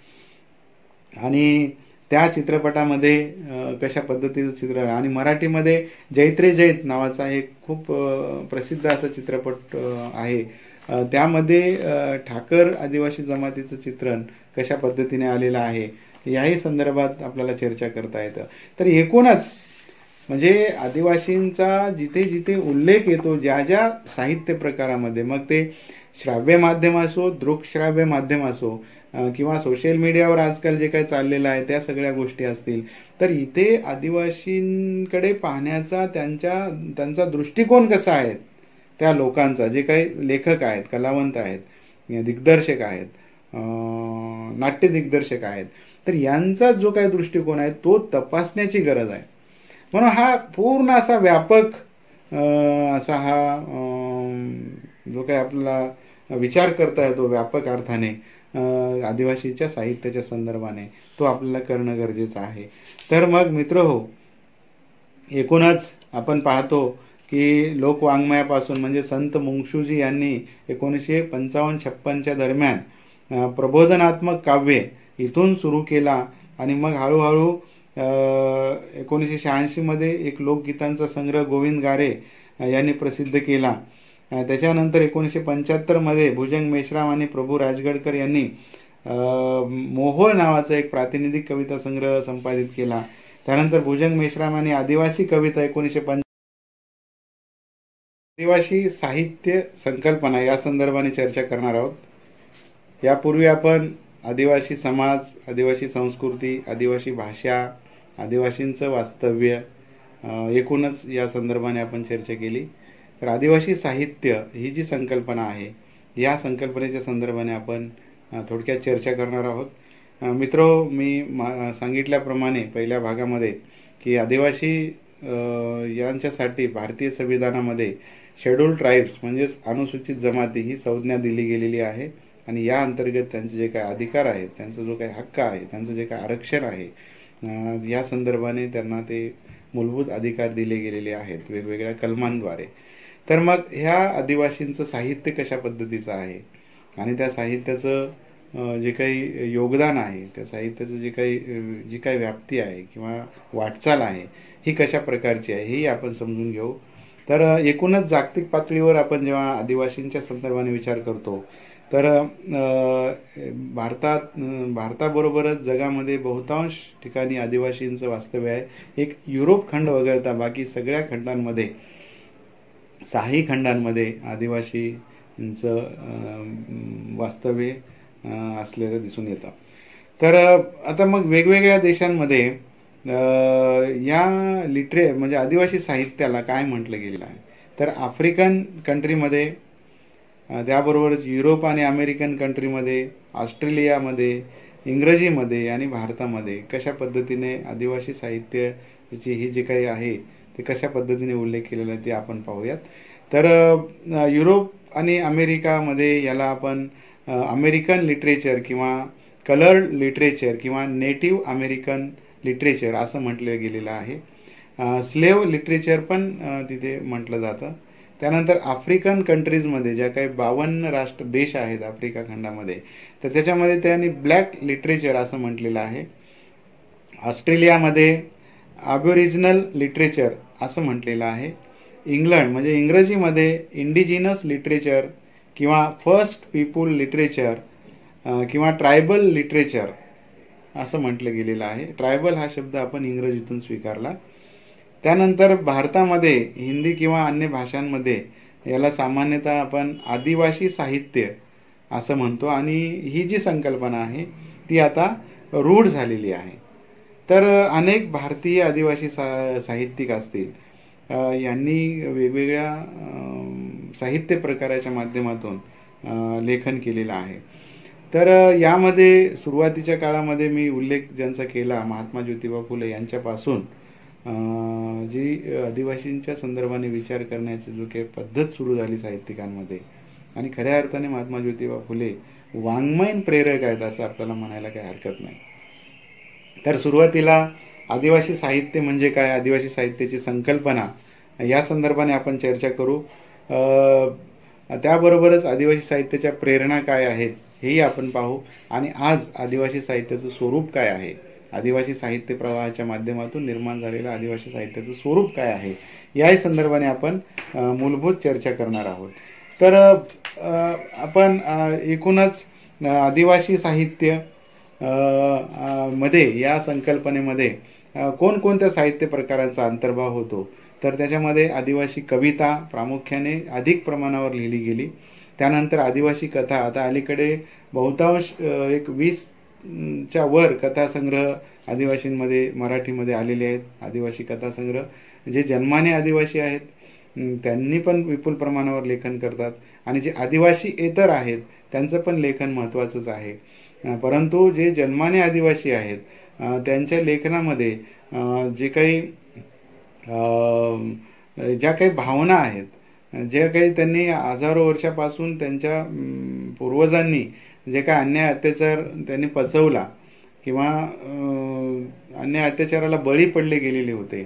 आणि त्या चित्रपटामध्ये कशा पद्धतीचं चित्र, आणि मराठीमध्ये जैत्रे जैत नावाचा एक खूप प्रसिद्ध असा चित्रपट आहे. त्यामध्ये ठाकर आदिवासी जमातीचं चित्रण कशा पद्धतीने आलेलं आहे याही संदर्भात आपल्याला चर्चा करता येतं. तर एकूणच म्हणजे आदिवासींचा जिथे जिथे उल्लेख येतो, ज्या ज्या साहित्य प्रकारामध्ये, मग ते श्राव्य माध्यम असो, दृकश्राव्य माध्यम असो किंवा सोशल मीडियावर आजकाल जे काही चाललेलं आहे त्या सगळ्या गोष्टी असतील, तर इथे आदिवासींकडे पाहण्याचा त्यांचा दृष्टिकोन कसा आहे, त्या लोकांचा, जे काही लेखक आहेत, कलावंत आहेत, दिग्दर्शक आहेत, नाट्य दिग्दर्शक आहेत, तर यांचा जो काही दृष्टिकोन आहे तो तपासण्याची गरज आहे. म्हणून हा पूर्ण असा व्यापक असा हा जो काही आपल्याला विचार करता येतो व्यापक अर्थाने आदिवासीच्या साहित्याच्या संदर्भाने, तो आपल्याला करणं गरजेचं आहे. तर मग मित्रहो, एकूणच आपण पाहतो की लोकवाङ्मयापासून म्हणजे संत मुंगशूजी यांनी 1955-56 दरम्यान प्रबोधनात्मक काव्य इथून सुरू केला आणि मग हळूहळू 1986 मध्ये एक लोकगीतांचा संग्रह गोविंद गारे यांनी प्रसिद्ध केला. त्याच्यानंतर 1975 मध्ये भुजंग मेश्राम आणि प्रभू राजगडकर यांनी मोहोळ नावाचा एक प्रातिनिधिक कविता संग्रह संपादित केला. त्यानंतर भुजंग मेश्राम आणि आदिवासी कविता 1950 आदिवासी साहित्य संकल्पना या संदर्भाने चर्चा करणार आहोत. यापूर्वी आपण आदिवासी समाज, आदिवासी संस्कृती, आदिवासी भाषा, आदिवासींचं वास्तव्य एकूणच या संदर्भाने आपण चर्चा केली. तर आदिवासी साहित्य ही जी संकल्पना आहे, या संकल्पनेच्या संदर्भाने आपण थोडक्यात चर्चा करणार आहोत. मित्रो, मी सांगितल्याप्रमाणे पहिल्या भागामध्ये की आदिवासी यांच्यासाठी भारतीय संविधानामध्ये शेड्यूल ट्राईब्स म्हणजेच अनुसूचित जमाती ही संज्ञा दिली गेलेली आहे आणि या अंतर्गत त्यांचे जे काही अधिकार आहेत, त्यांचा जो काही हक्क आहे, त्यांचं जे काही आरक्षण आहे, या संदर्भाने त्यांना ते मूलभूत अधिकार दिले गेलेले आहेत वेगवेगळ्या कलमांद्वारे. तर मग ह्या आदिवासींचं साहित्य कशा पद्धतीचं आहे आणि त्या साहित्याचं जे काही योगदान आहे, त्या साहित्याचं जी काही व्याप्ती आहे किंवा वाटचाल आहे ही कशा प्रकारची आहे हे आपण समजून घेऊ. तर एकूणच जागतिक पातळीवर आपण जेव्हा आदिवासींच्या संदर्भाने विचार करतो तर भारताबरोबरच जगामध्ये बहुतांश ठिकाणी आदिवासींचं वास्तव्य आहे. एक युरोप खंड वगळता बाकी सगळ्या खंडांमध्ये, 6 खंडांमध्ये आदिवासींचं वास्तव्य असलेलं दिसून येतं. तर आता मग वेगवेगळ्या देशांमध्ये या म्हणजे आदिवासी साहित्याला काय म्हटलं गेलेलं आहे, तर आफ्रिकन कंट्रीमध्ये, त्याबरोबरच युरोप आणि अमेरिकन कंट्रीमध्ये, ऑस्ट्रेलियामध्ये, इंग्रजीमध्ये आणि भारतामध्ये कशा पद्धतीने आदिवासी साहित्याची ही जी काही आहे ते कशा पद्धतीने उल्लेख केलेला आहे ते आपण पाहूयात. तर युरोप आणि अमेरिकामध्ये याला आपण अमेरिकन लिटरेचर किंवा कलर्ड लिटरेचर किंवा नेटिव्ह अमेरिकन लिटरेचर असं म्हटलं गेलेलं आहे. स्लेव्ह लिटरेचर पण तिथे म्हटलं जातं. त्यानंतर आफ्रिकन कंट्रीजमध्ये ज्या काही 52 देश आहेत आफ्रिका खंडामध्ये, तर त्याच्यामध्ये त्यांनी ब्लॅक लिटरेचर असं म्हटलेलं आहे. ऑस्ट्रेलियामध्ये ॲबोरिजिनल लिटरेचर असं म्हटलेलं आहे. इंग्लंड म्हणजे इंग्रजीमध्ये इंडिजिनस लिटरेचर किंवा फर्स्ट पीपुल लिटरेचर किंवा ट्रायबल लिटरेचर असं म्हटलं गेलेलं आहे. ट्रायबल हा शब्द आपण इंग्रजीतून स्वीकारला. त्यानंतर भारतामध्ये हिंदी किंवा अन्य भाषांमध्ये याला सामान्यतः आपण आदिवासी साहित्य असं म्हणतो आणि ही जी संकल्पना आहे ती आता रूढ झालेली आहे. तर अनेक भारतीय आदिवासी साहित्यिक असतील यांनी वेगवेगळ्या साहित्य प्रकाराच्या माध्यमातून लेखन केलेलं आहे. तर यामध्ये सुरुवातीच्या काळामध्ये मी उल्लेख ज्यांचा केला महात्मा ज्योतिबा फुले यांच्यापासून जी आदिवासींच्या संदर्भाने विचार करण्याची जो काही पद्धत सुरू झाली साहित्यिकांमध्ये, आणि खऱ्या अर्थाने महात्मा ज्योतिबा फुले वाङ्मयीन प्रेरक आहेत असं आपल्याला म्हणायला काही हरकत नाही. तर सुरुवातीला आदिवासी साहित्य म्हणजे काय, आदिवासी साहित्याची संकल्पना या संदर्भाने आपण चर्चा करू. त्याबरोबरच आदिवासी साहित्याच्या प्रेरणा काय आहेत हेही आपण पाहू, आणि आज आदिवासी साहित्याचं स्वरूप काय आहे, आदिवासी साहित्य प्रवाहाच्या माध्यमातून निर्माण झालेलं आदिवासी साहित्याचं स्वरूप काय आहे याही संदर्भाने आपण मूलभूत चर्चा करणार आहोत. तर आपण एकूणच आदिवासी साहित्य मध्ये या संकल्पनेमध्ये कोणकोणत्या साहित्य प्रकारांचा अंतर्भाव होतो, तर त्याच्यामध्ये आदिवासी कविता प्रामुख्याने अधिक प्रमाणावर लिहिली गेली. त्यानंतर आदिवासी कथा, आता अलीकडे बहुतांश 20च्या वर कथासंग्रह आदिवासींमध्ये मराठीमध्ये आलेले आहेत. आदिवासी कथासंग्रह जे जन्माने आदिवासी आहेत त्यांनी पण विपुल प्रमाणावर लेखन करतात, आणि जे आदिवासीएतर आहेत त्यांचं पण लेखन महत्त्वाचंच आहे. परंतु जे जन्माने आदिवासी आहेत त्यांच्या लेखनामध्ये ज्या काही भावना आहेत, जे काही त्यांनी हजारो वर्षापासून त्यांच्या पूर्वजांनी जे काही अन्याय अत्याचार त्यांनी पचवला किंवा अन्याय अत्याचाराला बळी पडले गेलेले होते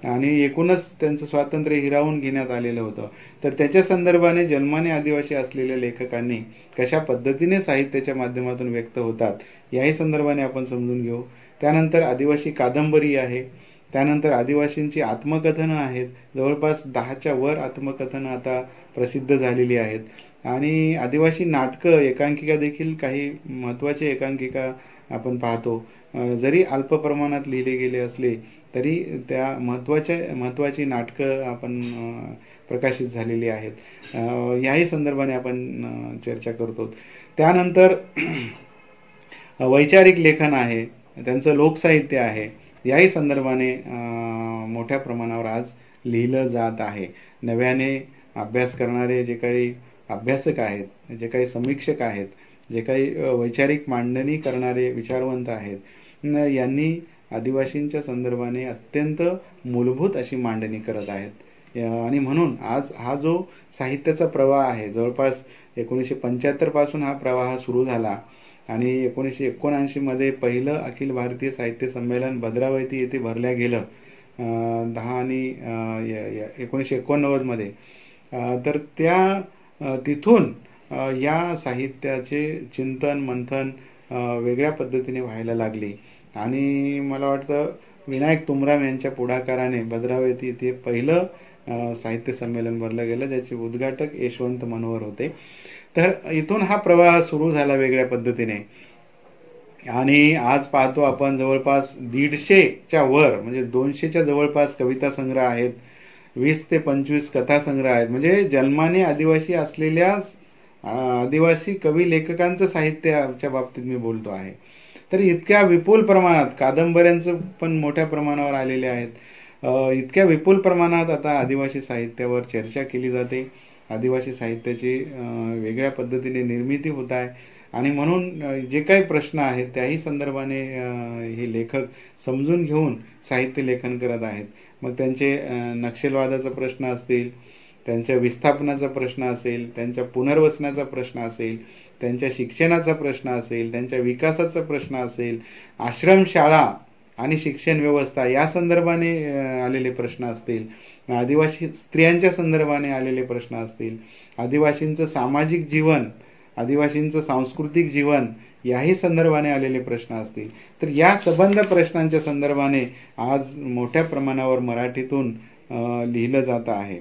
आणि एकूणच त्यांचं स्वातंत्र्य हिरावून घेण्यात आलेलं होतं, तर त्याच्या संदर्भाने जन्माने आदिवासी असलेल्या लेखकांनी कशा पद्धतीने साहित्याच्या माध्यमातून व्यक्त होतात याही संदर्भाने आपण समजून घेऊ. त्यानंतर आदिवासी कादंबरी आहे. त्यानंतर आदिवासींची आत्मकथनं आहेत. जवळपास 10च्या वर आत्मकथनं आता प्रसिद्ध झालेली आहेत. आणि आदिवासी नाटकं, एकांकिका देखील काही महत्त्वाचे एकांकिका आपण पाहतो. जरी अल्प प्रमाणात लिहिले गेले असले तरी त्या महत्त्वाची नाटकं आपण प्रकाशित झालेली आहेत. याही संदर्भाने आपण चर्चा करतो. त्यानंतर वैचारिक लेखन आहे, त्यांचं लोकसाहित्य आहे. याही संदर्भाने मोठ्या प्रमाणावर आज लिहिलं जात आहे. नव्याने अभ्यास करणारे जे काही अभ्यासक आहेत, जे काही समीक्षक आहेत, जे काही वैचारिक मांडणी करणारे विचारवंत आहेत, यांनी आदिवासींच्या संदर्भाने अत्यंत मूलभूत अशी मांडणी करत आहेत. आणि म्हणून आज हा जो साहित्याचा प्रवाह आहे, जवळपास 1975 पासून हा प्रवाह सुरू झाला आणि 1979 मध्ये पहिलं अखिल भारतीय साहित्य संमेलन भद्रावती येथे भरल्या गेलं 10 आणि 1989 मध्ये. तर तिथून या साहित्याचे चिंतन मंथन वेगळ्या पद्धतीने व्हायला लागली आणि मला वाटतं विनायक तुमराम यांच्या पुढाकाराने भद्रावती येथे पहिलं साहित्य संमेलन भरलं गेलं, ज्याचे उद्घाटक यशवंत मनोहर होते. तर इथून हा प्रवाह सुरू झाला वेगळ्या पद्धतीने आणि आज पाहतो आपण जवळपास 150च्या वर म्हणजे 200च्या जवळपास कविता संग्रह आहेत, 20 ते 25 कथासंग्रह आहेत. म्हणजे जन्माने आदिवासी असलेल्या आदिवासी कवी लेखकांचं साहित्याच्या बाबतीत मी बोलतो आहे. तर इतक्या विपुल प्रमाणात कादंबऱ्यांचं पण मोठ्या प्रमाणावर आलेले आहेत. इतक्या विपुल प्रमाणात आता आदिवासी साहित्यावर चर्चा केली जाते. आदिवासी साहित्याची वेगळ्या पद्धतीने निर्मिती होत आहे. आणि म्हणून जे काही प्रश्न आहेत त्याही संदर्भाने हे लेखक समजून घेऊन साहित्य लेखन करत आहेत. मग त्यांचे नक्षलवादाचा प्रश्न असतील, त्यांच्या विस्थापनाचा प्रश्न असेल, त्यांच्या पुनर्वसनाचा प्रश्न असेल, त्यांच्या शिक्षणाचा प्रश्न असेल, त्यांच्या विकासाचा प्रश्न असेल, आश्रमशाळा आणि शिक्षण व्यवस्था या संदर्भाने आलेले प्रश्न असतील, आदिवासी स्त्रियांच्या संदर्भाने आलेले प्रश्न असतील, आदिवासींचं सामाजिक जीवन, आदिवासींचं सांस्कृतिक जीवन याही संदर्भाने आलेले प्रश्न असतील, तर या सबंध प्रश्नांच्या संदर्भाने आज मोठ्या प्रमाणावर मराठीतून लिहिलं जात आहे.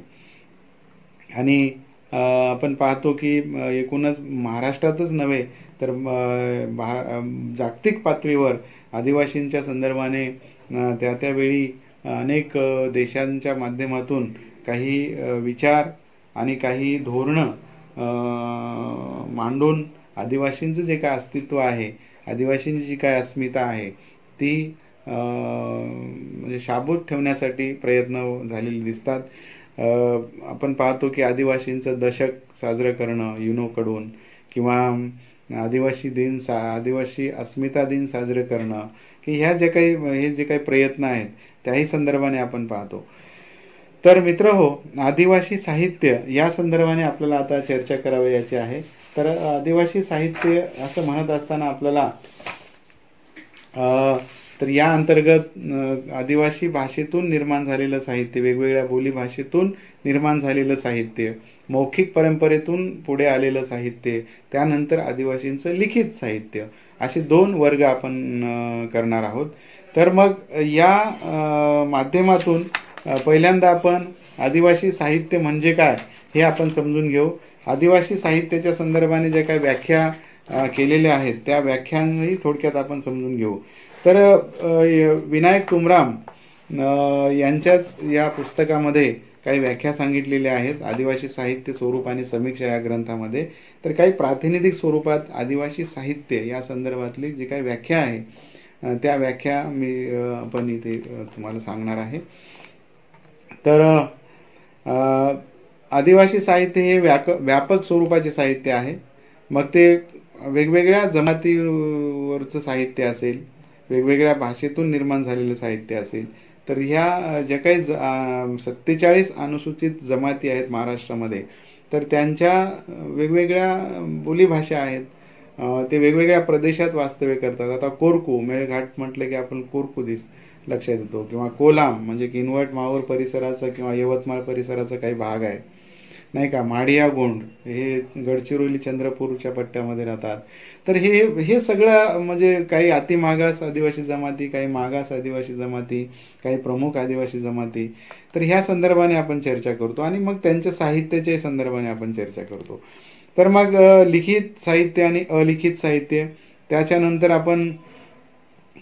आणि आपण पाहतो की एकूणच महाराष्ट्रातच नव्हे तर जागतिक पातळीवर आदिवासींच्या संदर्भाने त्यावेळी अनेक देशांच्या माध्यमातून काही विचार आणि काही धोरणं मांडून आदिवासींचं जे काय अस्तित्व आहे, आदिवासींची जी काय अस्मिता आहे ती म्हणजे शाबूत ठेवण्यासाठी प्रयत्न झालेले दिसतात. आपण पाहतो की आदिवासींचं दशक साजरं करणं युनोकडून किंवा आदिवासी अस्मिता दिन साजरं करणं की ह्या जे काही प्रयत्न आहेत त्याही संदर्भाने आपण पाहतो. तर मित्रहो, आदिवासी साहित्य या संदर्भाने आपल्याला आता चर्चा करावयाची आहे. तर आदिवासी साहित्य असं म्हणत असताना आपल्याला तर या अंतर्गत आदिवासी भाषेतून निर्माण झालेलं साहित्य, वेगवेगळ्या बोली भाषेतून निर्माण झालेलं साहित्य, मौखिक परंपरेतून पुढे आलेलं साहित्य, त्यानंतर आदिवासींचं लिखित साहित्य, असे 2 वर्ग आपण करणार आहोत. तर मग या माध्यमातून पहिल्यांदा आपण आदिवासी साहित्य म्हणजे काय हे आपण समजून घेऊ. आदिवासी साहित्याच्या संदर्भाने ज्या काही व्याख्या केलेल्या आहेत त्या व्याख्यांही थोडक्यात आपण समजून घेऊ. तर विनायक तुमराम यांच्याच या पुस्तकामध्ये काही व्याख्या सांगितलेल्या आहेत आदिवासी साहित्य स्वरूप आणि समीक्षा या ग्रंथामध्ये. तर काही प्रातिनिधिक स्वरूपात आदिवासी साहित्य या संदर्भातली जी काही व्याख्या आहे त्या व्याख्या आपण इथे तुम्हाला सांगणार आहे. तर आदिवासी साहित्य हे व्यापक स्वरूपाचे साहित्य आहे. मग ते वेगवेगळ्या जमातीवरचं साहित्य असेल, वेगवेगळ्या भाषेतून निर्माण झालेलं साहित्य असेल. तर ह्या ज्या काही 47 अनुसूचित जमाती आहेत महाराष्ट्रामध्ये, तर त्यांच्या वेगवेगळ्या बोलीभाषा आहेत. ते वेगवेगळ्या प्रदेशात वास्तव्य करतात. आता कोरकू, मेळघाट म्हटलं की आपण कोरकू लक्षात येतो, किंवा कोलाम म्हणजे किनवट माहूर परिसराचा किंवा यवतमाळ परिसराचा काही भाग आहे नाही का. माडिया गोंड हे गडचिरोली चंद्रपूरच्या पट्ट्यामध्ये राहतात. तर हे सगळं म्हणजे काही अतिमागास आदिवासी जमाती, काही मागास आदिवासी जमाती, काही प्रमुख आदिवासी जमाती. तर ह्या संदर्भाने आपण चर्चा करतो आणि मग त्यांच्या साहित्याच्या संदर्भाने आपण चर्चा करतो. तर मग लिखित साहित्य आणि अलिखित साहित्य, त्याच्यानंतर आपण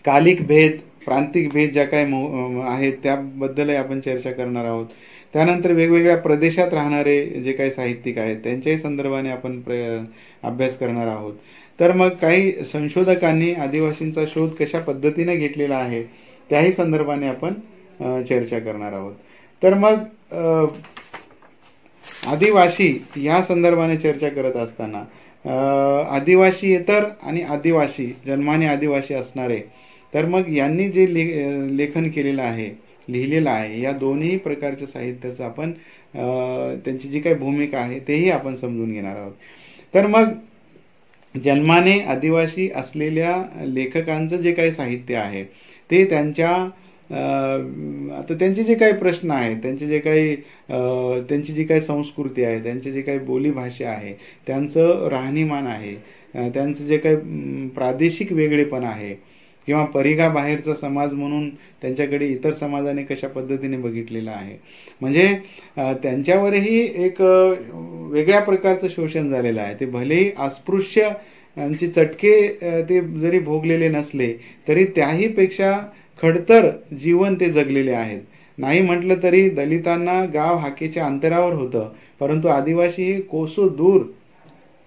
कालिक भेद, प्रांतिक भेद ज्या काही आहेत त्याबद्दलही आपण चर्चा करणार आहोत. त्यानंतर वेगवेगळ्या प्रदेशात राहणारे जे काही साहित्यिक आहेत त्यांच्याही संदर्भाने आपण अभ्यास करणार आहोत. तर मग काही संशोधकांनी आदिवासींचा शोध कशा पद्धतीने घेतलेला आहे त्याही संदर्भाने आपण चर्चा करणार आहोत. तर मग आदिवासी या संदर्भाने चर्चा करत असताना आदिवासीएतर आणि आदिवासी, जन्माने आदिवासी असणारे, तर मग यांनी जे लेखन केलेलं आहे, लिहिलेलं आहे, या दोन्ही प्रकारच्या साहित्याचं आपण त्यांची जी काही भूमिका आहे तेही आपण समजून घेणार आहोत. तर मग जन्माने आदिवासी असलेल्या लेखकांचं जे काही साहित्य आहे ते त्यांच्या आता त्यांचे जे काही प्रश्न आहेत, त्यांचे जे काही त्यांची जी काही संस्कृती आहे, त्यांची जी काही बोलीभाषा आहे, त्यांचं राहणीमान आहे, त्यांचं जे काही प्रादेशिक वेगळेपण आहे किंवा परिघा बाहेरचा समाज म्हणून त्यांच्याकडे इतर समाजाने कशा पद्धतीने बघितलेलं आहे, म्हणजे त्यांच्यावरही एक वेगळ्या प्रकारचं शोषण झालेलं आहे. ते भलेही अस्पृश्य यांचे चटके ते जरी भोगलेले नसले तरी त्याही पेक्षा खडतर जीवन ते जगलेले आहेत. नाही म्हटलं तरी दलितांना गाव हाकेच्या अंतरावर होतं, परंतु आदिवासी हे कोसो दूर,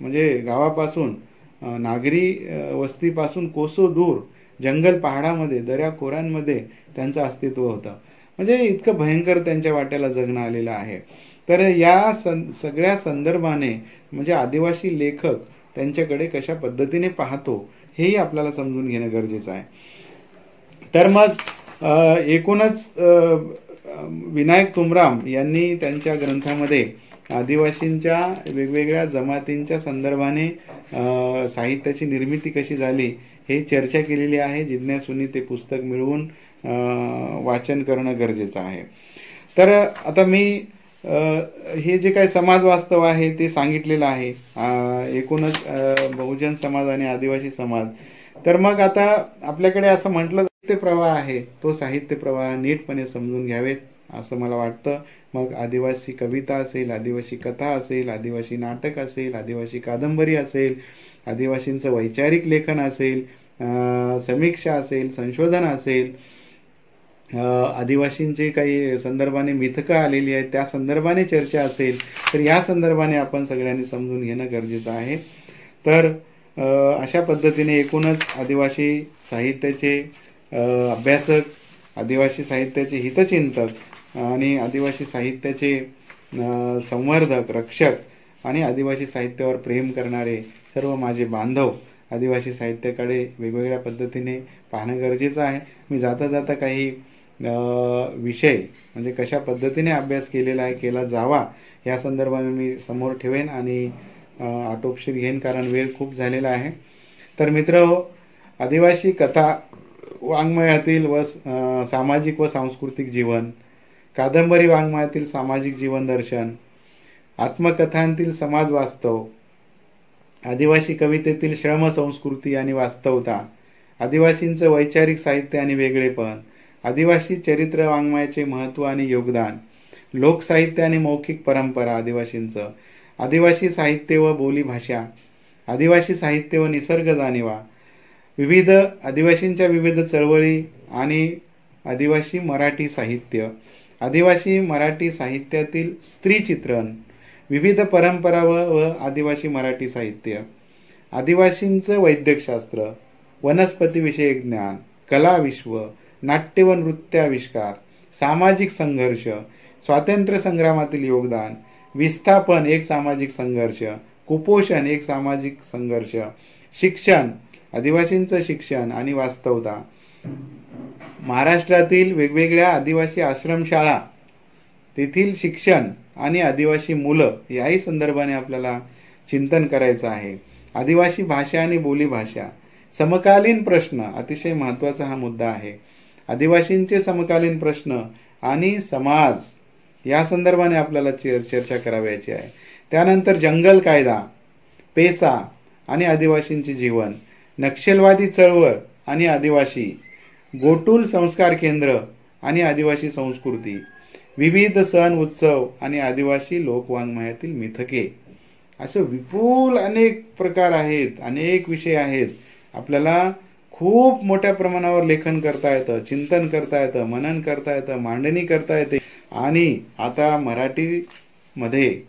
म्हणजे गावापासून नागरी वस्तीपासून कोसो दूर जंगल पहाडामध्ये, दऱ्या खोऱ्यांमध्ये त्यांचं अस्तित्व होतं. म्हणजे इतकं भयंकर त्यांच्या वाट्याला जगणं आलेलं आहे. तर या सगळ्या संदर्भाने म्हणजे आदिवासी लेखक त्यांच्याकडे कशा पद्धतीने पाहतो हेही आपल्याला समजून घेणं गरजेचं आहे. तर मग एकूणच विनायक तुमराम यांनी त्यांच्या ग्रंथामध्ये आदिवासींच्या वेगवेगळ्या जमातींच्या संदर्भाने साहित्याची निर्मिती कशी झाली हे चर्चा केलेली आहे. जिज्ञासूंनी ते पुस्तक मिळवून वाचन करणं गरजेचं आहे. तर आता मी हे जे काही समाज वास्तव आहे ते सांगितलेलं आहे, एकूणच बहुजन समाज आणि आदिवासी समाज. तर मग आता आपल्याकडे असं म्हटलं साहित्य प्रवाह आहे, तो साहित्य प्रवाह नीटपणे समजून घ्यावेत असं मला वाटतं. मग आदिवासी कविता असेल, आदिवासी कथा असेल, आदिवासी नाटक असेल, आदिवासी कादंबरी असेल, आदिवासींचं वैचारिक लेखन असेल, समीक्षा असेल, संशोधन असेल, आदिवासींचे काही संदर्भाने मिथकं आलेली आहेत त्या संदर्भाने चर्चा असेल, तर या संदर्भाने आपण सगळ्यांनी समजून घेणं गरजेचं आहे. तर अशा पद्धतीने एकूणच आदिवासी साहित्याचे अभ्यासक, आदिवासी साहित्याचे हितचिंतक आणि आदिवासी साहित्याचे संवर्धक, रक्षक आणि आदिवासी साहित्यावर प्रेम करणारे सर्व माझे बांधव आदिवासी साहित्याकडे वेगवेगळ्या पद्धतीने पाहणं गरजेचं आहे. मी जाता जाता काही विषय म्हणजे कशा पद्धतीने अभ्यास केलेला आहे, केला जावा या संदर्भाने मी समोर ठेवेन आणि आटोपशीर घेईन, कारण वेळ खूप झालेला आहे. तर मित्रहो, आदिवासी कथा वाङ्मयातील सामाजिक व सांस्कृतिक जीवन, कादंबरी वाङ्मयातील सामाजिक जीवन दर्शन, आत्मकथांतील समाज वास्तव, आदिवासी कवितेतील श्रम संस्कृती आणि वास्तवता, आदिवासींचं वैचारिक साहित्य आणि वेगळेपण, आदिवासी चरित्र वाङ्मयाचे महत्त्व आणि योगदान, लोकसाहित्य आणि मौखिक परंपरा आदिवासींचं, आदिवासी साहित्य व बोली भाषा, आदिवासी साहित्य व निसर्ग जाणीवा, विविध आदिवासींच्या विविध चळवळी आणि आदिवासी मराठी साहित्य, आदिवासी मराठी साहित्यातील स्त्री चित्रण, विविध परंपरा व आदिवासी मराठी साहित्य, आदिवासींचं वैद्यकशास्त्र, वनस्पतीविषयक ज्ञान, कला विश्व, नाट्य व नृत्याविष्कार, सामाजिक संघर्ष, स्वातंत्र्य संग्रामातील योगदान, विस्थापन एक सामाजिक संघर्ष, कुपोषण एक सामाजिक संघर्ष, शिक्षण, आदिवासींचं शिक्षण आणि वास्तवता, महाराष्ट्रातील वेगवेगळ्या आदिवासी आश्रमशाळा, तेथील शिक्षण आणि आदिवासी मुलं याही संदर्भाने आपल्याला चिंतन करायचं आहे. आदिवासी भाषा आणि बोलीभाषा, समकालीन प्रश्न, अतिशय महत्त्वाचा हा मुद्दा आहे. आदिवासींचे समकालीन प्रश्न आणि समाज या संदर्भाने आपल्याला चर्चा करावयाची आहे. त्यानंतर जंगल कायदा, पेसा आणि आदिवासींचे जीवन, नक्षलवादी चळवळ आणि आदिवासी, गोटूल संस्कार केंद्र आणि आदिवासी संस्कृती, विविध सण उत्सव आणि आदिवासी लोकवाङ्मयातील मिथके. असं विपुल अनेक प्रकार आहेत, अनेक विषय आहेत. आपल्याला खूप मोठ्या प्रमाणावर लेखन करता येतं, चिंतन करता येतं, मनन करता येतं, मांडणी करता येते. आणि आता मराठीमध्ये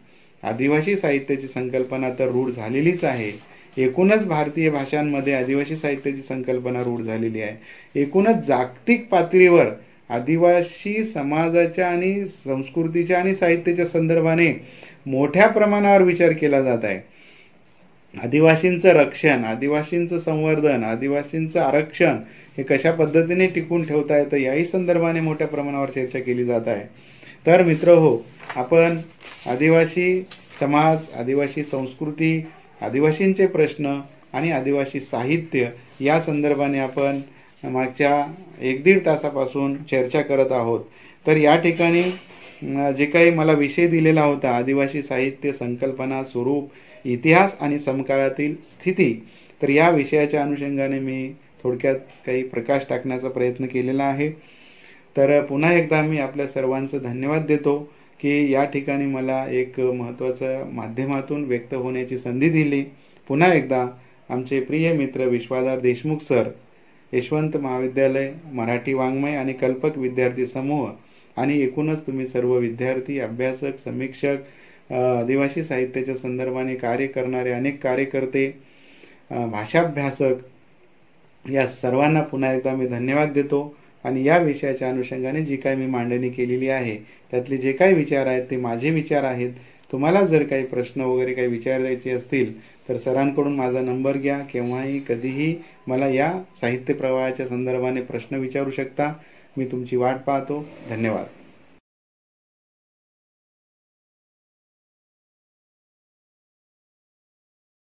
आदिवासी साहित्याची संकल्पना तर रूढ झालेलीच आहे. एकूणच भारतीय भाषांमध्ये आदिवासी साहित्याची संकल्पना रूढ झालेली आहे. एकूणच जागतिक पातळीवर आदिवासी समाजाच्या आणि संस्कृतीच्या आणि साहित्याच्या संदर्भाने मोठ्या प्रमाणावर विचार केला जात आहे. आदिवासींचं रक्षण, आदिवासींचं संवर्धन, आदिवासींचं आरक्षण हे कशा पद्धतीने टिकून ठेवता येतं याही संदर्भाने मोठ्या प्रमाणावर चर्चा केली जात आहे. तर मित्रहो, आपण आदिवासी समाज, आदिवासी संस्कृती, आदिवासींचे प्रश्न आणि आदिवासी साहित्य या संदर्भाने आपण मागच्या 1-1.5 तासापासून चर्चा करत आहोत. तर या ठिकाणी जे काही मला विषय दिलेला होता, आदिवासी साहित्य, संकल्पना, स्वरूप, इतिहास आणि समकाळातील स्थिती, तर या विषयाच्या अनुषंगाने मी थोडक्यात काही प्रकाश टाकण्याचा प्रयत्न केलेला आहे. तर पुन्हा एकदा मी आपल्या सर्वांचं धन्यवाद देतो की या ठिकाणी मला एक महत्त्वाचं माध्यमातून व्यक्त होण्याची संधी दिली. पुन्हा एकदा आमचे प्रिय मित्र विश्वाधार देशमुख सर, यशवंत महाविद्यालय, मराठी वाङ्मय आणि कल्पक विद्यार्थी समूह आणि एकूणच तुम्ही सर्व विद्यार्थी, अभ्यासक, समीक्षक, आदिवासी साहित्याच्या संदर्भाने कार्य करणारे अनेक कार्यकर्ते, भाषाभ्यासक या सर्वांना पुन्हा एकदा मी धन्यवाद देतो. आणि या विषयाच्या अनुषंगाने जी काही मी मांडणी केलेली आहे त्यातले जे काही विचार आहेत ते माझे विचार आहेत तुम्हाला जर काही प्रश्न वगैरे काही विचारायचे असतील तर सरांकडून माझा नंबर घ्या. केव्हाही कधीही मला या साहित्य प्रवाहाच्या संदर्भाने प्रश्न विचारू शकता. मी तुमची वाट पाहतो. धन्यवाद.